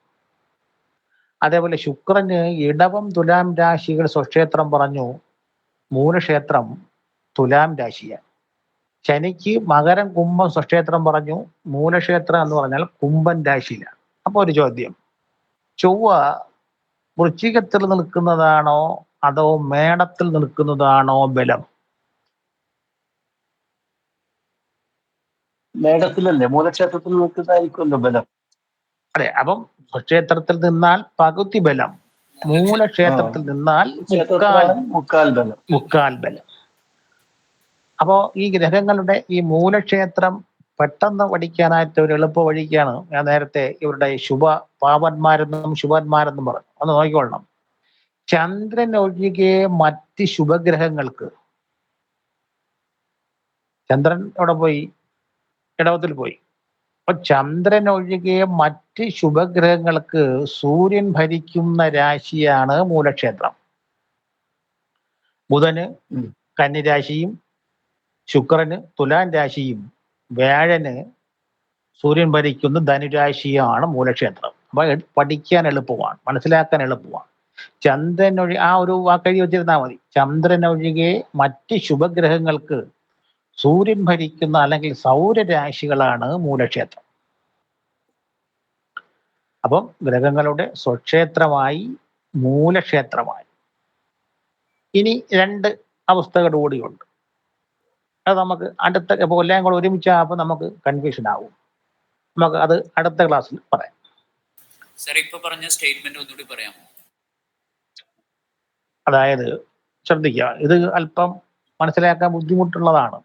അതേപോലെ ശുക്രന് ഇടവം തുലാം രാശികൾ സ്വക്ഷേത്രം പറഞ്ഞു മൂലക്ഷേത്രം തുലാം രാശിയാണ്. ശനിക്ക് മകരം കുംഭം സ്വക്ഷേത്രം പറഞ്ഞു മൂലക്ഷേത്രം എന്ന് പറഞ്ഞാൽ കുംഭൻ രാശിയിലാണ്. അപ്പൊ ഒരു ചോദ്യം, ചൊവ്വ വൃശ്ചികത്തിൽ നിൽക്കുന്നതാണോ അതോ മേടത്തിൽ നിൽക്കുന്നതാണോ ബലം? മേടത്തിലല്ലേ, മൂലക്ഷേത്രത്തിൽ നിൽക്കുന്നതായിരിക്കുമല്ലോ ബലം. അതെ, അപ്പം സ്വക്ഷേത്രത്തിൽ നിന്നാൽ പകുതി ബലം, മൂലക്ഷേത്രത്തിൽ നിന്നാൽ മുക്കാൽ ബലം. അപ്പോ ഈ ഗ്രഹങ്ങളുടെ ഈ മൂലക്ഷേത്രം പെട്ടെന്ന് പഠിക്കാനായിട്ട് ഒരു എളുപ്പ വഴിക്കാണ് ഞാൻ നേരത്തെ ഇവരുടെ പാപന്മാരെന്നും ശുഭന്മാരെന്നും പറഞ്ഞു. ഒന്ന് നോക്കിക്കൊള്ളണം. ചന്ദ്രൻ ഒഴികെ മറ്റ് ശുഭഗ്രഹങ്ങൾക്ക്, ചന്ദ്രൻ അവിടെ പോയി, ഇടവത്തിൽ പോയി. അപ്പൊ ചന്ദ്രൻ ഒഴികെ മറ്റ് ശുഭഗ്രഹങ്ങൾക്ക് സൂര്യൻ ഭരിക്കുന്ന രാശിയാണ് മൂലക്ഷേത്രം. ബുധന് കന്നിരാശിയും ശുക്രന് തുലാൻ രാശിയും വ്യാഴന് സൂര്യൻ ഭരിക്കുന്ന ധനുരാശിയാണ് മൂലക്ഷേത്രം. അപ്പൊ പഠിക്കാൻ എളുപ്പമാണ്, മനസ്സിലാക്കാൻ എളുപ്പമാണ്. ചന്ദ്രൻ ആ ഒരു വാക്കഴി വെച്ചിരുന്നാൽ മതി. ചന്ദ്രൻ ഒഴികെ മറ്റ് ശുഭഗ്രഹങ്ങൾക്ക് സൂര്യൻ ഭരിക്കുന്ന അല്ലെങ്കിൽ സൗരരാശികളാണ് മൂലക്ഷേത്രം. അപ്പം ഗ്രഹങ്ങളുടെ സ്വക്ഷേത്രമായി മൂലക്ഷേത്രമായി. ഇനി രണ്ട് അവസ്ഥകൾ കൂടിയുണ്ട്. അത് നമുക്ക് ഇപ്പോൾ എല്ലാം കൂടെ ഒരുമിച്ചാകുമ്പോൾ നമുക്ക് കൺഫ്യൂഷൻ ആവും. നമുക്ക് അത് അടുത്ത ക്ലാസ്സിൽ പറയാം. സർ, ഇപ്പൊ പറഞ്ഞ സ്റ്റേറ്റ്മെന്റ് ഒന്നുകൂടി പറയാമോ? അതായത് ശ്രദ്ധിക്കുക, ഇത് അല്പം മനസ്സിലാക്കാൻ ബുദ്ധിമുട്ടുള്ളതാണ്.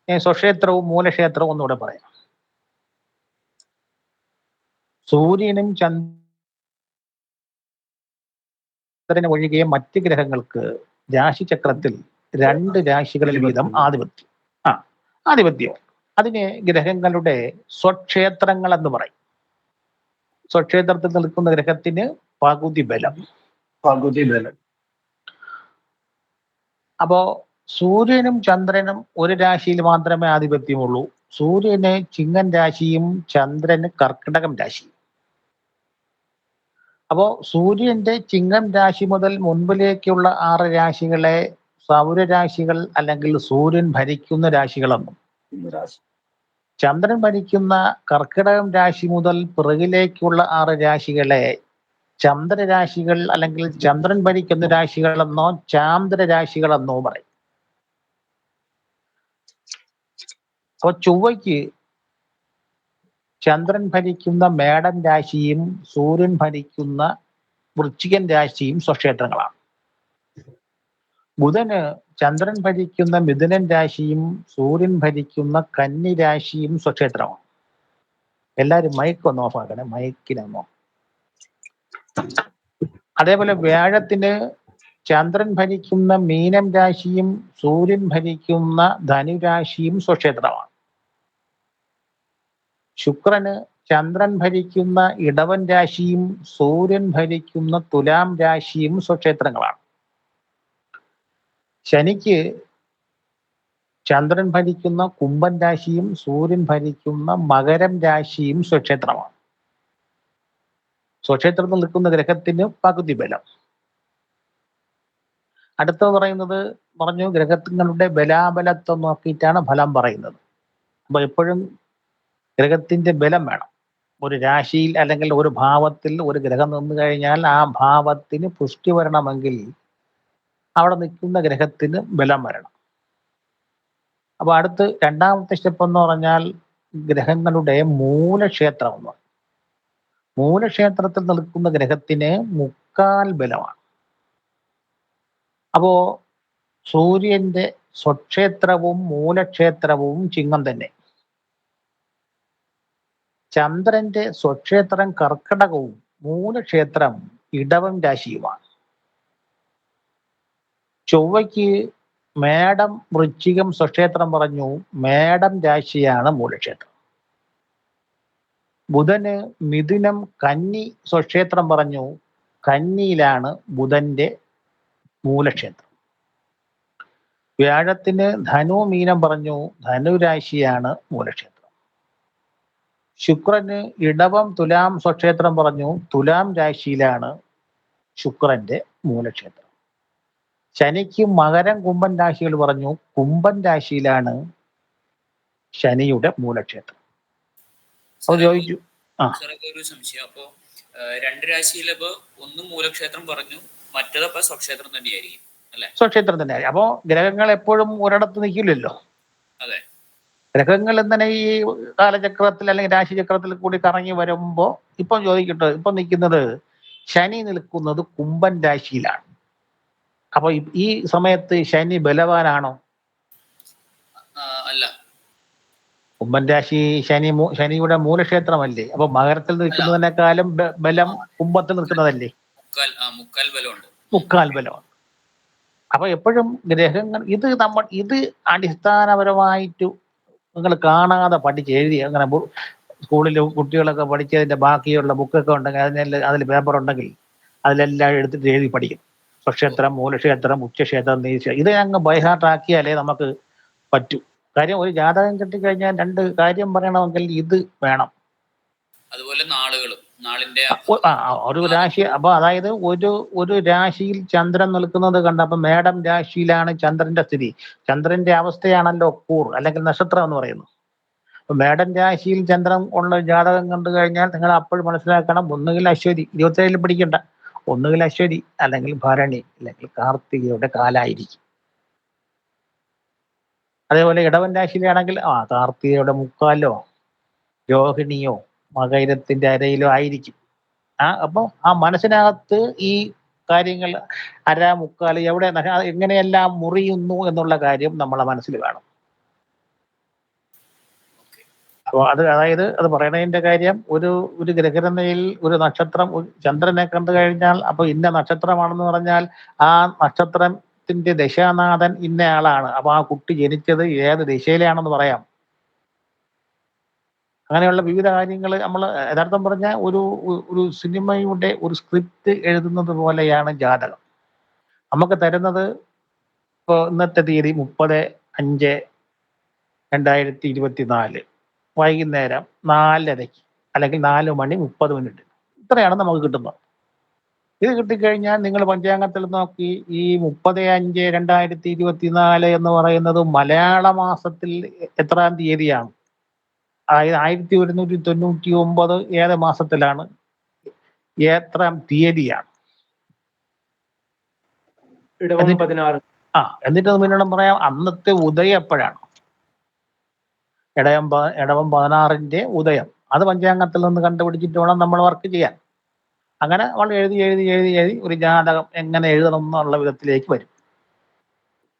സ്വക്ഷേത്രവും മൂലക്ഷേത്രവും ഒന്നുകൂടെ പറയാം. സൂര്യനും ചന്ദ്രനും ഒഴികെ മറ്റ് ഗ്രഹങ്ങൾക്ക് രാശിചക്രത്തിൽ 2 രാശികളിൽ വീതം ആധിപത്യം. അതിനെ ഗ്രഹങ്ങളുടെ സ്വക്ഷേത്രങ്ങൾ എന്ന് പറയും. സ്വക്ഷേത്രത്തിൽ നിൽക്കുന്ന ഗ്രഹത്തിന് പകുതി ബലം. അപ്പോ സൂര്യനും ചന്ദ്രനും ഒരു രാശിയിൽ മാത്രമേ ആധിപത്യമുള്ളൂ. സൂര്യന് ചിങ്ങൻ രാശിയും ചന്ദ്രന് കർക്കിടകം രാശിയും. അപ്പോ സൂര്യന്റെ ചിങ്ങം രാശി മുതൽ മുൻപിലേക്കുള്ള 6 രാശികളെ സൗരരാശികൾ അല്ലെങ്കിൽ സൂര്യൻ ഭരിക്കുന്ന രാശികളെന്നും, ചന്ദ്രൻ ഭരിക്കുന്ന കർക്കിടകം രാശി മുതൽ പിറകിലേക്കുള്ള 6 രാശികളെ ചന്ദ്രരാശികൾ അല്ലെങ്കിൽ ചന്ദ്രൻ ഭരിക്കുന്ന രാശികളെന്നോ ചാന്ദ്രരാശികളെന്നോ പറയും. അപ്പൊ ചൊവ്വയ്ക്ക് ചന്ദ്രൻ ഭരിക്കുന്ന മേടൻ രാശിയും സൂര്യൻ ഭരിക്കുന്ന വൃശ്ചികൻ രാശിയും സ്വക്ഷേത്രങ്ങളാണ്. ബുധന് ചന്ദ്രൻ ഭരിക്കുന്ന മിഥുനൻ രാശിയും സൂര്യൻ ഭരിക്കുന്ന കന്നി രാശിയും സ്വക്ഷേത്രമാണ്. എല്ലാവരും മൈക്കൊന്ന് ഓഫാക്കണേ, മൈക്കിനൊന്നോ. അതേപോലെ വ്യാഴത്തിന് ചന്ദ്രൻ ഭരിക്കുന്ന മീനം രാശിയും സൂര്യൻ ഭരിക്കുന്ന ധനുരാശിയും സ്വക്ഷേത്രമാണ്. ശുക്രന് ചന്ദ്രൻ ഭരിക്കുന്ന ഇടവൻ രാശിയും സൂര്യൻ ഭരിക്കുന്ന തുലാം രാശിയും സ്വക്ഷേത്രങ്ങളാണ്. ശനിക്ക് ചന്ദ്രൻ ഭരിക്കുന്ന കുംഭൻ രാശിയും സൂര്യൻ ഭരിക്കുന്ന മകരം രാശിയും സ്വക്ഷേത്രമാണ്. സ്വക്ഷേത്രത്തിൽ നിൽക്കുന്ന ഗ്രഹത്തിന് പകുതി ബലം. അടുത്തത് പറഞ്ഞു ഗ്രഹങ്ങളുടെ ബലാബലത്വം നോക്കിയിട്ടാണ് ഫലം പറയുന്നത്. അപ്പൊ എപ്പോഴും ഗ്രഹത്തിന്റെ ബലം വേണം. ഒരു രാശിയിൽ അല്ലെങ്കിൽ ഒരു ഭാവത്തിൽ ഒരു ഗ്രഹം നിന്ന് കഴിഞ്ഞാൽ ആ ഭാവത്തിന് പുഷ്ടി വരണമെങ്കിൽ അവിടെ നിൽക്കുന്ന ഗ്രഹത്തിന് ബലം വരണം. അപ്പൊ അടുത്ത് രണ്ടാമത്തെ സ്റ്റെപ്പ് എന്ന് പറഞ്ഞാൽ ഗ്രഹങ്ങളുടെ മൂലക്ഷേത്രം എന്ന് പറയും. മൂലക്ഷേത്രത്തിൽ നിൽക്കുന്ന ഗ്രഹത്തിന് മുക്കാൽ ബലമാണ്. അപ്പോ സൂര്യന്റെ സ്വക്ഷേത്രവും മൂലക്ഷേത്രവും ചിങ്ങം തന്നെ. ചന്ദ്രന്റെ സ്വക്ഷേത്രം കർക്കടകവും മൂലക്ഷേത്രം ഇടവം രാശിയുമാണ്. ചൊവ്വയ്ക്ക് മേടം വൃശ്ചികം സ്വക്ഷേത്രം പറഞ്ഞു, മേടം രാശിയാണ് മൂലക്ഷേത്രം. ബുധന് മിഥുനം കന്നി സ്വക്ഷേത്രം പറഞ്ഞു, കന്നിയിലാണ് ബുധന്റെ മൂലക്ഷേത്രം. വ്യാഴത്തിന് ധനു മീനം പറഞ്ഞു, ധനുരാശിയാണ് മൂലക്ഷേത്രം. ശുക്രന് ഇടവം തുലാം സ്വക്ഷേത്രം പറഞ്ഞു, തുലാം രാശിയിലാണ് ശുക്രന്റെ മൂലക്ഷേത്രം. ശനിക്ക് മകരം കുംഭൻ രാശികൾ പറഞ്ഞു, കുംഭൻ രാശിയിലാണ് ശനിയുടെ മൂലക്ഷേത്രം. അപ്പൊ ചോദിച്ചു ഒരു സംശയം. അപ്പോ രണ്ട് രാശിയിലപ്പോ ഒന്ന് മൂലക്ഷേത്രം പറഞ്ഞു, മറ്റേതപ്പോ സ്വക്ഷേത്രം തന്നെയായിരിക്കും അല്ലെ? സ്വക്ഷേത്രം തന്നെ. അപ്പോ ഗ്രഹങ്ങൾ എപ്പോഴും ഒരിടത്ത് നിൽക്കില്ലല്ലോ. അതെ, ഗ്രഹങ്ങൾ ഇങ്ങനെ ഈ കാലചക്രത്തിൽ അല്ലെങ്കിൽ രാശിചക്രത്തിൽ കൂടി കറങ്ങി വരുമ്പോ ഇപ്പം ചോദിക്കട്ടെ, ഇപ്പൊ നിൽക്കുന്നത് ശനി നിൽക്കുന്നത് കുംഭൻ രാശിയിലാണ്. അപ്പൊ ഈ സമയത്ത് ശനി ബലവാനാണോ? അല്ല. കുംഭൻ രാശി ശനിയുടെ മൂലക്ഷേത്രമല്ലേ? അപ്പൊ മകരത്തിൽ നിൽക്കുന്നതിനേക്കാളും ബലം കുംഭത്തിൽ നിൽക്കുന്നതല്ലേ? മുക്കാൽ ബലമാണ്. അപ്പൊ എപ്പോഴും ഗ്രഹങ്ങൾ ഇത് അടിസ്ഥാനപരമായിട്ട് നിങ്ങൾ കാണാതെ പഠിച്ച് എഴുതി, അങ്ങനെ സ്കൂളിൽ കുട്ടികളൊക്കെ പഠിച്ചതിന്റെ ബാക്കിയുള്ള ബുക്കൊക്കെ ഉണ്ടെങ്കിൽ അതിൽ പേപ്പർ ഉണ്ടെങ്കിൽ അതിലെല്ലാം എടുത്തിട്ട് എഴുതി പഠിക്കും. സ്വക്ഷേത്രം, മൂലക്ഷേത്രം, ഉച്ചക്ഷേത്രം, നീചക്ഷേത്രം, ഇത് അങ്ങ് ബൈഹാർട്ടാക്കിയാലേ നമുക്ക് പറ്റൂ. കാര്യം ഒരു ജാതകം കിട്ടിക്കഴിഞ്ഞാൽ രണ്ട് കാര്യം പറയണമെങ്കിൽ ഇത് വേണം. അതുപോലെ നാളുകളും നാളിന്റെ ഒരു രാശി. അപ്പൊ അതായത് ഒരു രാശിയിൽ ചന്ദ്രൻ നിൽക്കുന്നത് കണ്ടപ്പോ മേടം രാശിയിലാണ് ചന്ദ്രന്റെ സ്ഥിതി. ചന്ദ്രന്റെ അവസ്ഥയാണല്ലോ കൂർ അല്ലെങ്കിൽ നക്ഷത്രം എന്ന് പറയുന്നത്. അപ്പൊ മേടം രാശിയിൽ ചന്ദ്രൻ ഉള്ള ജാതകം കണ്ടു കഴിഞ്ഞാൽ നിങ്ങൾ അപ്പോൾ മനസ്സിലാക്കണം, ഒന്നുകിൽ അശ്വതി, 27 പിടിക്കണ്ട, ഒന്നുകിൽ അശ്വതി അല്ലെങ്കിൽ ഭരണി അല്ലെങ്കിൽ കാർത്തികയുടെ കാലായിരിക്കും. അതേപോലെ ഇടവൻ രാശിയിലാണെങ്കിൽ കാർത്തികയുടെ മുക്കാലോ രോഹിണിയോ മകരത്തിന്റെ അരയിലോ ആയിരിക്കും. അപ്പൊ ആ മനസ്സിനകത്ത് ഈ കാര്യങ്ങൾ അര മുക്കാല് എവിടെ എങ്ങനെയെല്ലാം മുറിയുന്നു എന്നുള്ള കാര്യം നമ്മളെ മനസ്സിൽ വേണം. അപ്പോൾ അതായത് അത് പറയുന്നതിന്റെ കാര്യം, ഒരു ഗ്രഹനിലയിൽ ഒരു നക്ഷത്രം ചന്ദ്രനെ കണ്ടു കഴിഞ്ഞാൽ അപ്പൊ ഇന്ന നക്ഷത്രമാണെന്ന് പറഞ്ഞാൽ ആ നക്ഷത്രത്തിന്റെ ദശാനാഥൻ ഇന്ന ആളാണ്. അപ്പൊ ആ കുട്ടി ജനിച്ചത് ഏത് ദിശയിലാണെന്ന് പറയാം. അങ്ങനെയുള്ള വിവിധ കാര്യങ്ങൾ നമ്മൾ യഥാർത്ഥം പറഞ്ഞാൽ ഒരു സിനിമയുടെ ഒരു സ്ക്രിപ്റ്റ് എഴുതുന്നത് പോലെയാണ് ജാതകം. നമുക്ക് തരുന്നത് ഇപ്പോൾ ഇന്നത്തെ തീയതി 30/5/2024 വൈകുന്നേരം 4:30 അല്ലെങ്കിൽ 4:30 ഇത്രയാണ് നമുക്ക് കിട്ടുന്നത്. ഇത് കിട്ടിക്കഴിഞ്ഞാൽ നിങ്ങൾ പഞ്ചാംഗത്തിൽ നോക്കി ഈ 30/5/2024 എന്ന് പറയുന്നത് മലയാള മാസത്തിൽ എത്രാം തീയതിയാണ്, അതായത് 1199 ഏത് മാസത്തിലാണ്, എത്രാം തീയതിയാണ്. എന്നിട്ട് പിന്നീട് പറയാം അന്നത്തെ ഉദയം എപ്പോഴാണ്. ഇടവം 16 ഉദയം. അത് പഞ്ചാംഗത്തിൽ നിന്ന് കണ്ടുപിടിച്ചിട്ട് വേണം നമ്മൾ വർക്ക് ചെയ്യാൻ. അങ്ങനെ നമ്മൾ എഴുതി ഒരു ജാതകം എങ്ങനെ എഴുതണം എന്നുള്ള വിധത്തിലേക്ക് വരും.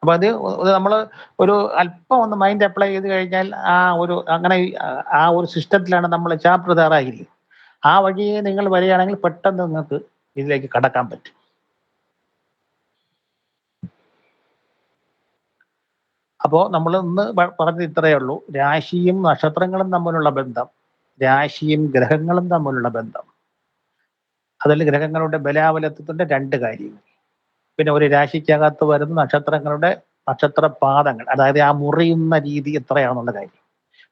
അപ്പൊ അത് നമ്മൾ ഒരു അല്പം ഒന്ന് മൈൻഡ് അപ്ലൈ ചെയ്ത് കഴിഞ്ഞാൽ ആ ഒരു സിസ്റ്റത്തിലാണ് നമ്മൾ ചാപ്റ്റർ തയ്യാറായിരിക്കും. ആ വഴിയെ നിങ്ങൾ വരികയാണെങ്കിൽ പെട്ടെന്ന് നിങ്ങൾക്ക് ഇതിലേക്ക് കടക്കാൻ പറ്റും. അപ്പോൾ നമ്മൾ ഇന്ന് പറഞ്ഞത് ഇത്രയേ ഉള്ളൂ. രാശിയും നക്ഷത്രങ്ങളും തമ്മിലുള്ള ബന്ധം, രാശിയും ഗ്രഹങ്ങളും തമ്മിലുള്ള ബന്ധം, അതിൽ ഗ്രഹങ്ങളുടെ ബലാബലത്വത്തിന്റെ 2 കാര്യങ്ങൾ, പിന്നെ ഒരു രാശിക്കകത്ത് വരുന്ന നക്ഷത്രങ്ങളുടെ നക്ഷത്രപാദങ്ങൾ, അതായത് ആ മുറിയുന്ന രീതി എത്രയാണെന്നുള്ള കാര്യം,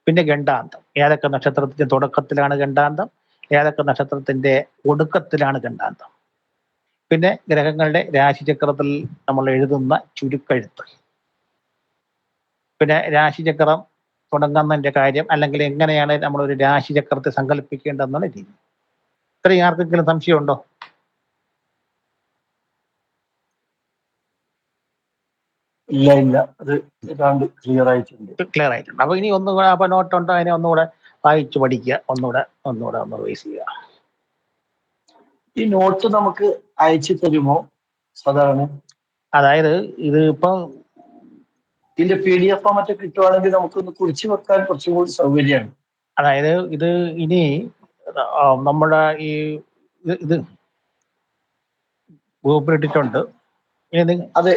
പിന്നെ ഗണ്ഡാന്തം, ഏതൊക്കെ നക്ഷത്രത്തിന്റെ തുടക്കത്തിലാണ് ഗണ്ഡാന്തം, ഏതൊക്കെ നക്ഷത്രത്തിന്റെ ഒടുക്കത്തിലാണ് ഗണ്ഡാന്തം, പിന്നെ ഗ്രഹങ്ങളുടെ രാശിചക്രത്തിൽ നമ്മൾ എഴുതുന്ന ചുരുക്കെഴുത്ത്, പിന്നെ രാശിചക്രം തുടങ്ങുന്നതിന്റെ കാര്യം, അല്ലെങ്കിൽ എങ്ങനെയാണ് നമ്മൾ ഒരു രാശിചക്രത്തെ സങ്കല്പിക്കേണ്ടതെന്നുള്ള രീതി. ഇത്രയും ആർക്കെങ്കിലും സംശയമുണ്ടോ? ഇല്ല, അത് ഏതാണ്ട് ക്ലിയർ ആയിട്ടുണ്ട്. ക്ലിയർ ആയിട്ടുണ്ട്. അപ്പൊ ഇനി ഒന്നുകൂടെ, അപ്പൊ നോട്ടുണ്ടോ, അതിനെ ഒന്നുകൂടെ വായിച്ചു പഠിക്കുക, ഒന്നുകൂടെ ഒന്ന് റിവൈസ് ചെയ്യുക. ഈ നോട്ട് നമുക്ക് അയച്ചു തരുമോ സാധാരണ? അതായത് ഇത് ഇപ്പം ഇതിന്റെ PDF മറ്റോ കിട്ടുവാണെങ്കിൽ നമുക്കൊന്ന് കുറിച്ച് വെക്കാൻ കുറച്ചും കൂടി സൗകര്യമാണ്. അതായത് ഇത് ഇനി നമ്മുടെ ഈ ഇത് ഗ്രൂപ്പിലിട്ടിട്ടുണ്ട്. അതെ,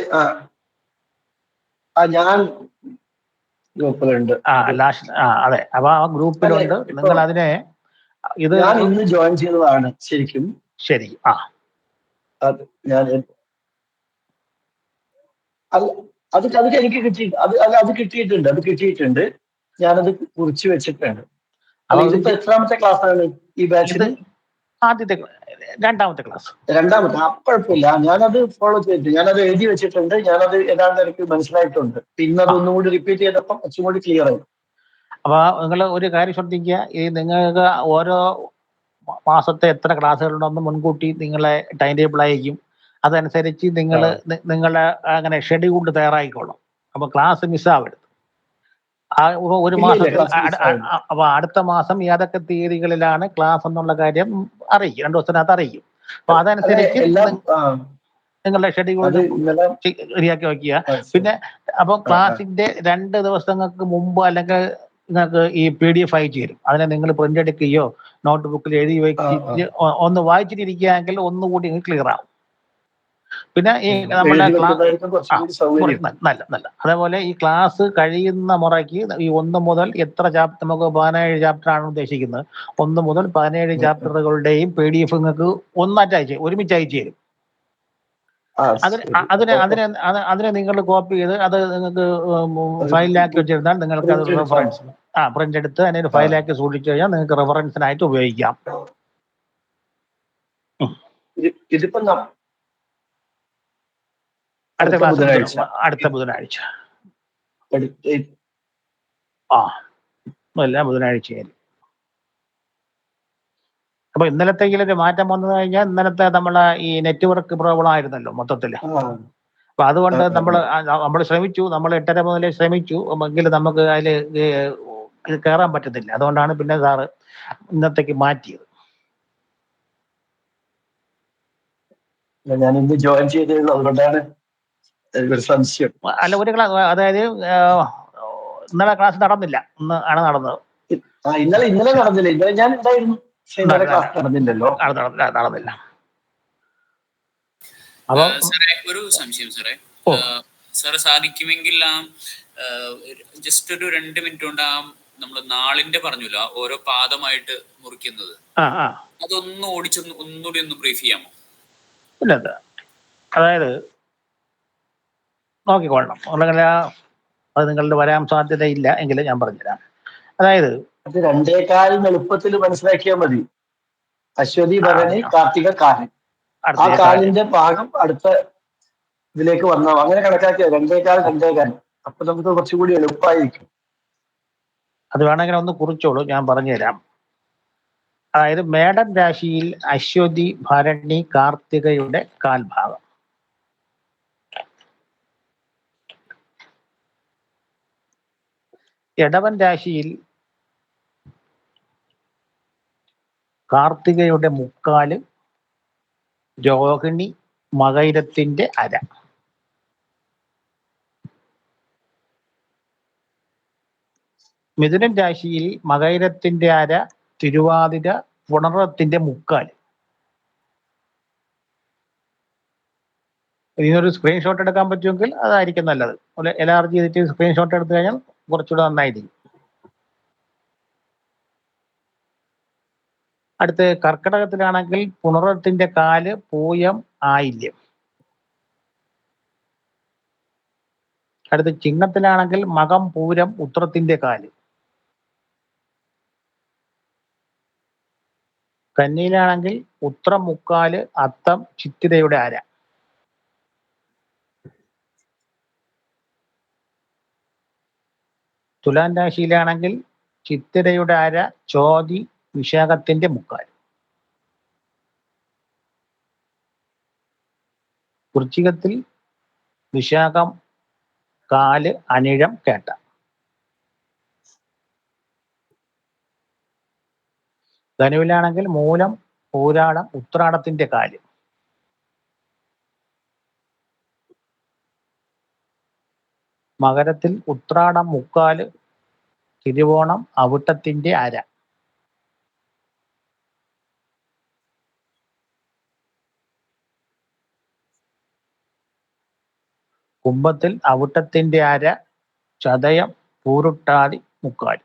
ഞാൻ ഗ്രൂപ്പിലുണ്ട്. അതെ, അപ്പൊ ആ ഗ്രൂപ്പിലുണ്ട്. നിങ്ങൾ അതിനെ ഇത് ഞാൻ ഇന്ന് ജോയിൻ ചെയ്തതാണ് ശരിക്കും. ശരി. അത് ഞാൻ അത് എനിക്ക് കിട്ടിയിട്ടുണ്ട്. ഞാനത് കുറിച്ച് വെച്ചിട്ടുണ്ട്. ഇതിപ്പോ എത്രാമത്തെ ക്ലാസ് ആണ് ഈ ബാച്ചിൽ? രണ്ടാമത്തെ ക്ലാസ്. രണ്ടാമത്തെ. കുഴപ്പമില്ല, ഞാനത് ഫോളോ ചെയ്തിട്ട് ഞാനത് എഴുതി വെച്ചിട്ടുണ്ട്. ഞാനത് ഏതാണ്ട് എനിക്ക് മനസ്സിലായിട്ടുണ്ട്. പിന്നെ അത് ഒന്നും കൂടി റിപ്പീറ്റ് ചെയ്തപ്പോൾ കുറച്ചും കൂടി ക്ലിയർ ആയി. അപ്പൊ നിങ്ങൾ ഒരു കാര്യം ശ്രദ്ധിക്കുക, ഈ നിങ്ങൾക്ക് ഓരോ മാസത്തെ എത്ര ക്ലാസ്സുകളുണ്ടെന്ന് മുൻകൂട്ടി നിങ്ങളെ ടൈം ടേബിൾ അയക്കും. അതനുസരിച്ച് നിങ്ങളെ അങ്ങനെ ഷെഡ്യൂൾഡ് തയ്യാറായിക്കോളും. അപ്പൊ ക്ലാസ് മിസ്സാവരുത്. ഒരു മാസത്തിൽ അപ്പൊ അടുത്ത മാസം ഏതൊക്കെ തീയതികളിലാണ് ക്ലാസ് എന്നുള്ള കാര്യം അറിയിക്കും, 2 ദിവസത്തിനകത്ത് അറിയിക്കും. അപ്പൊ അതനുസരിച്ച് നിങ്ങളുടെ ഷെഡ്യൂൾ ശരിയാക്കി വയ്ക്കുക. പിന്നെ അപ്പൊ ക്ലാസിന്റെ 2 ദിവസങ്ങൾക്ക് മുമ്പ് അല്ലെങ്കിൽ നിങ്ങൾക്ക് ഈ PDF അയച്ചു തരും. അതിനെ നിങ്ങൾ പ്രിന്റ് എടുക്കുകയോ നോട്ട് ബുക്കിൽ എഴുതി വെച്ചിട്ട് ഒന്ന് വായിച്ചിട്ടിരിക്കുകയെങ്കിൽ ഒന്നുകൂടി ക്ലിയർ ആവും. പിന്നെ ഈ നമ്മുടെ നല്ല അതേപോലെ ഈ ക്ലാസ് കഴിയുന്ന മുറയ്ക്ക് ഈ 1 മുതൽ എത്ര ചാപ്റ്റർ, നമുക്ക് 17 ചാപ്റ്റർ ആണ് ഉദ്ദേശിക്കുന്നത്, 1 മുതൽ 17 ചാപ്റ്ററുകളുടെയും PDF നിങ്ങൾക്ക് ഒരുമിച്ച് അയച്ചു തരും. അതിനെ നിങ്ങൾ കോപ്പി ചെയ്ത് അത് നിങ്ങൾക്ക് ഫയലിലാക്കി വെച്ചിരുന്നാൽ നിങ്ങൾക്ക് അത് റെഫറൻസ് പ്രിന്റ് എടുത്ത് അതിന് ഫയലാക്കി സൂക്ഷിച്ചു കഴിഞ്ഞാൽ നിങ്ങൾക്ക് റെഫറൻസിനായിട്ട് ഉപയോഗിക്കാം. അടുത്ത ബുധനാഴ്ച എല്ലാ ബുധനാഴ്ചയായിരിക്കും. അപ്പൊ ഇന്നലത്തേക്കിലൊരു മാറ്റം വന്നു കഴിഞ്ഞാൽ, ഇന്നലത്തെ നമ്മളെ ഈ നെറ്റ്വർക്ക് പ്രോബ്ലം ആയിരുന്നല്ലോ മൊത്തത്തില്. അപ്പൊ അതുകൊണ്ട് നമ്മൾ ശ്രമിച്ചു, നമ്മൾ 8:30 മുതലേ ശ്രമിച്ചു, എങ്കിലും നമുക്ക് അതില് കയറാൻ പറ്റുന്നില്ല. അതുകൊണ്ടാണ് പിന്നെ സാറ് ഇന്നത്തേക്ക് മാറ്റിയത്. ഞാൻ ഇന്ന് ജോയിൻ ചെയ്തത് അതുകൊണ്ടാണ് ഒരു സംശയം. അല്ല, ഒരു ക്ലാസ്, അതായത് ഇന്നലെ ക്ലാസ് നടന്നില്ല, ഇന്ന് ആണ് നടന്നത്. ഇന്നലെ നടന്നില്ല. ഇന്നലെ ഞാൻ ഉണ്ടായിരുന്നു, നടന്നില്ലല്ലോ. നടന്നില്ല. സാറേ, ഒരു സംശയം സാറേ. സാറ് സാധിക്കുമെങ്കിൽ ജസ്റ്റ് ഒരു 2 മിനിറ്റ് കൊണ്ട് നമ്മൾ നാളിന്റെ പറഞ്ഞല്ലോ, ഓരോ പാദമായിട്ട് മുറിക്കുന്നത്, അതൊന്ന് ഒന്നുകൂടി ഒന്ന് ബ്രീഫ് ചെയ്യാമോ? ഇല്ല, അതായത് നോക്കിക്കൊള്ളണം, അല്ലെങ്കിൽ അത് നിങ്ങളുടെ വരാൻ സാധ്യതയില്ല എങ്കിലും ഞാൻ പറഞ്ഞുതരാം. അതായത് അത് 2 എളുപ്പത്തിൽ മനസ്സിലാക്കിയാൽ മതി. അശ്വതി, ഭരണി, കാർത്തിക, കാലൻ. ആ കാലിന്റെ ഭാഗം അടുത്ത ഇതിലേക്ക് വന്നോ, അങ്ങനെ കണക്കാക്കിയ 2 അപ്പൊ നമുക്ക് കുറച്ചുകൂടി എളുപ്പമായിരിക്കും. അത് വേണമെങ്കിൽ ഒന്ന് കുറിച്ചോളൂ, ഞാൻ പറഞ്ഞുതരാം. അതായത് മേടൻ രാശിയിൽ അശ്വതി, ഭരണി, കാർത്തികയുടെ കാൽഭാഗം. ഇടവൻ രാശിയിൽ കാർത്തികയുടെ മുക്കാല്, രോഹിണി മകയിരത്തിന്റെ അര. മിഥുനൻ രാശിയിൽ മകയിരത്തിന്റെ അര, തിരുവാതിര, പുണർത്തിന്റെ മുക്കാല്. ഇതിനൊരു സ്ക്രീൻഷോട്ട് എടുക്കാൻ പറ്റുമെങ്കിൽ അതായിരിക്കും നല്ലത്. എലാർജി ചെയ്തിട്ട് സ്ക്രീൻഷോട്ട് എടുത്തു കഴിഞ്ഞാൽ കുറച്ചുകൂടെ നന്നായിരിക്കും. അടുത്ത് കർക്കിടകത്തിലാണെങ്കിൽ പുണർത്തിന്റെ കാല്, പൂയം, ആയില്യം. അടുത്ത് ചിങ്ങത്തിലാണെങ്കിൽ മകം, പൂരം, ഉത്രത്തിന്റെ കാല്. കന്നിയിലാണെങ്കിൽ ഉത്രം, മുക്കാല്, അത്തം, ചിത്തിരയുടെ അര. തുലാം രാശിയിലാണെങ്കിൽ ചിത്തിരയുടെ അര, ചോതി, വിശാഖത്തിന്റെ മുക്കാൽ. വൃശ്ചികത്തിൽ വിശാഖം, കാല്, അനിഴം, കേട്ട. ധനുവിലാണെങ്കിൽ മൂലം, പൂരാടം, ഉത്രാടത്തിന്റെ കാല്. മകരത്തിൽ ഉത്രാടം, മുക്കാല്, തിരുവോണം, അവിട്ടത്തിന്റെ അര. കുംഭത്തിൽ അവിട്ടത്തിന്റെ അര, ചതയം, പൂരുട്ടാതി, മുക്കാൽ.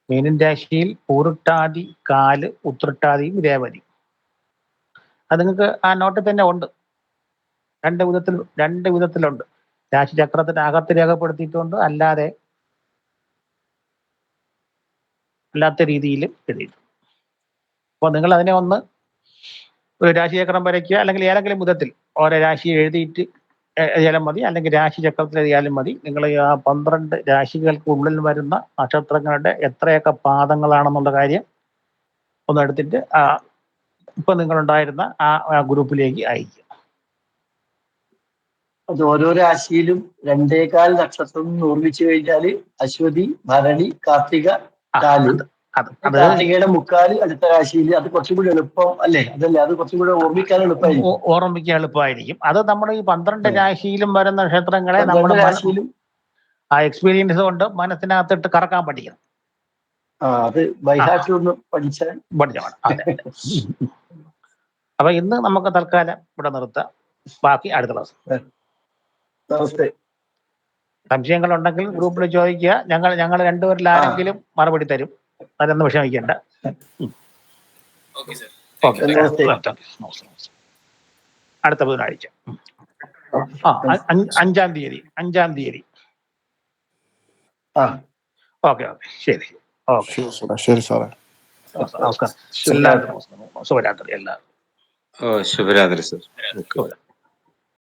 മീനൻ രാശിയിൽ പൂരുട്ടാതി, കാല്, ഉത്രട്ടാതിയും രേവതി. അത് നിങ്ങൾക്ക് ആ നോട്ടിൽ തന്നെ ഉണ്ട്. രണ്ട് വിധത്തിലുണ്ട്. രാശിചക്രത്തിനകത്ത് രേഖപ്പെടുത്തിയിട്ടുണ്ട്, അല്ലാത്ത രീതിയിലും എഴുതിയിട്ടുണ്ട്. അപ്പോൾ നിങ്ങൾ അതിനെ ഒന്ന് ഒരു രാശിചക്രം വരയ്ക്കുക, അല്ലെങ്കിൽ ഏതെങ്കിലും വിധത്തിൽ ഓരോ രാശി എഴുതിയിട്ട് എഴുതിയാലും മതി, അല്ലെങ്കിൽ രാശിചക്രത്തിൽ എഴുതിയാലും മതി. നിങ്ങൾ ആ 12 രാശികൾക്കുള്ളിൽ വരുന്ന നക്ഷത്രങ്ങളുടെ എത്രയൊക്കെ പാദങ്ങളാണെന്നുള്ള കാര്യം ഒന്ന് എടുത്തിട്ട് ഇപ്പൊ നിങ്ങളുണ്ടായിരുന്ന ആ ഗ്രൂപ്പിലേക്ക് അയക്കുക. അത് ഓരോ രാശിയിലും 2.25 നക്ഷത്രം ഓർമ്മിച്ചു കഴിഞ്ഞാല് അശ്വതി, ഭരണി, കാർത്തിക, കാല്. കാർത്തികയുടെ മുക്കാല് അടുത്ത രാശിയിൽ. അത് കുറച്ചും കൂടി എളുപ്പം അല്ലേ? അതല്ലേ, അത് കുറച്ചും കൂടി ഓർമ്മിക്കാൻ എളുപ്പമായിരിക്കും. അത് നമ്മുടെ ഈ 12 രാശിയിലും വരുന്ന നക്ഷത്രങ്ങളെ നമ്മുടെ രാശിയിലും ആ എക്സ്പീരിയൻസ് കൊണ്ട് മനസ്സിനകത്തിട്ട് കറക്കാൻ പഠിക്കണം. അത് ബൈഹാർട്ട് ഒന്ന് പഠിച്ചാൽ. അപ്പൊ ഇന്ന് നമുക്ക് തൽക്കാലം ഇവിടെ നിർത്താം. ബാക്കി അടുത്ത ക്ലാസ്. നമസ്തേ. സംശയങ്ങൾ ഉണ്ടെങ്കിൽ ഗ്രൂപ്പിൽ ചോദിക്കുക. ഞങ്ങൾ രണ്ടുപേരിൽ ആരെങ്കിലും മറുപടി തരും. അതൊന്നും വിഷമിക്കേണ്ട. അടുത്ത ബുധനാഴ്ച 5-ാം തീയതി. ഓക്കെ. ശരി. ശരി സാറേ. നമസ്കാരം. എല്ലാവർക്കും ശുഭരാത്രി. ശുഭരാത്രി സർ.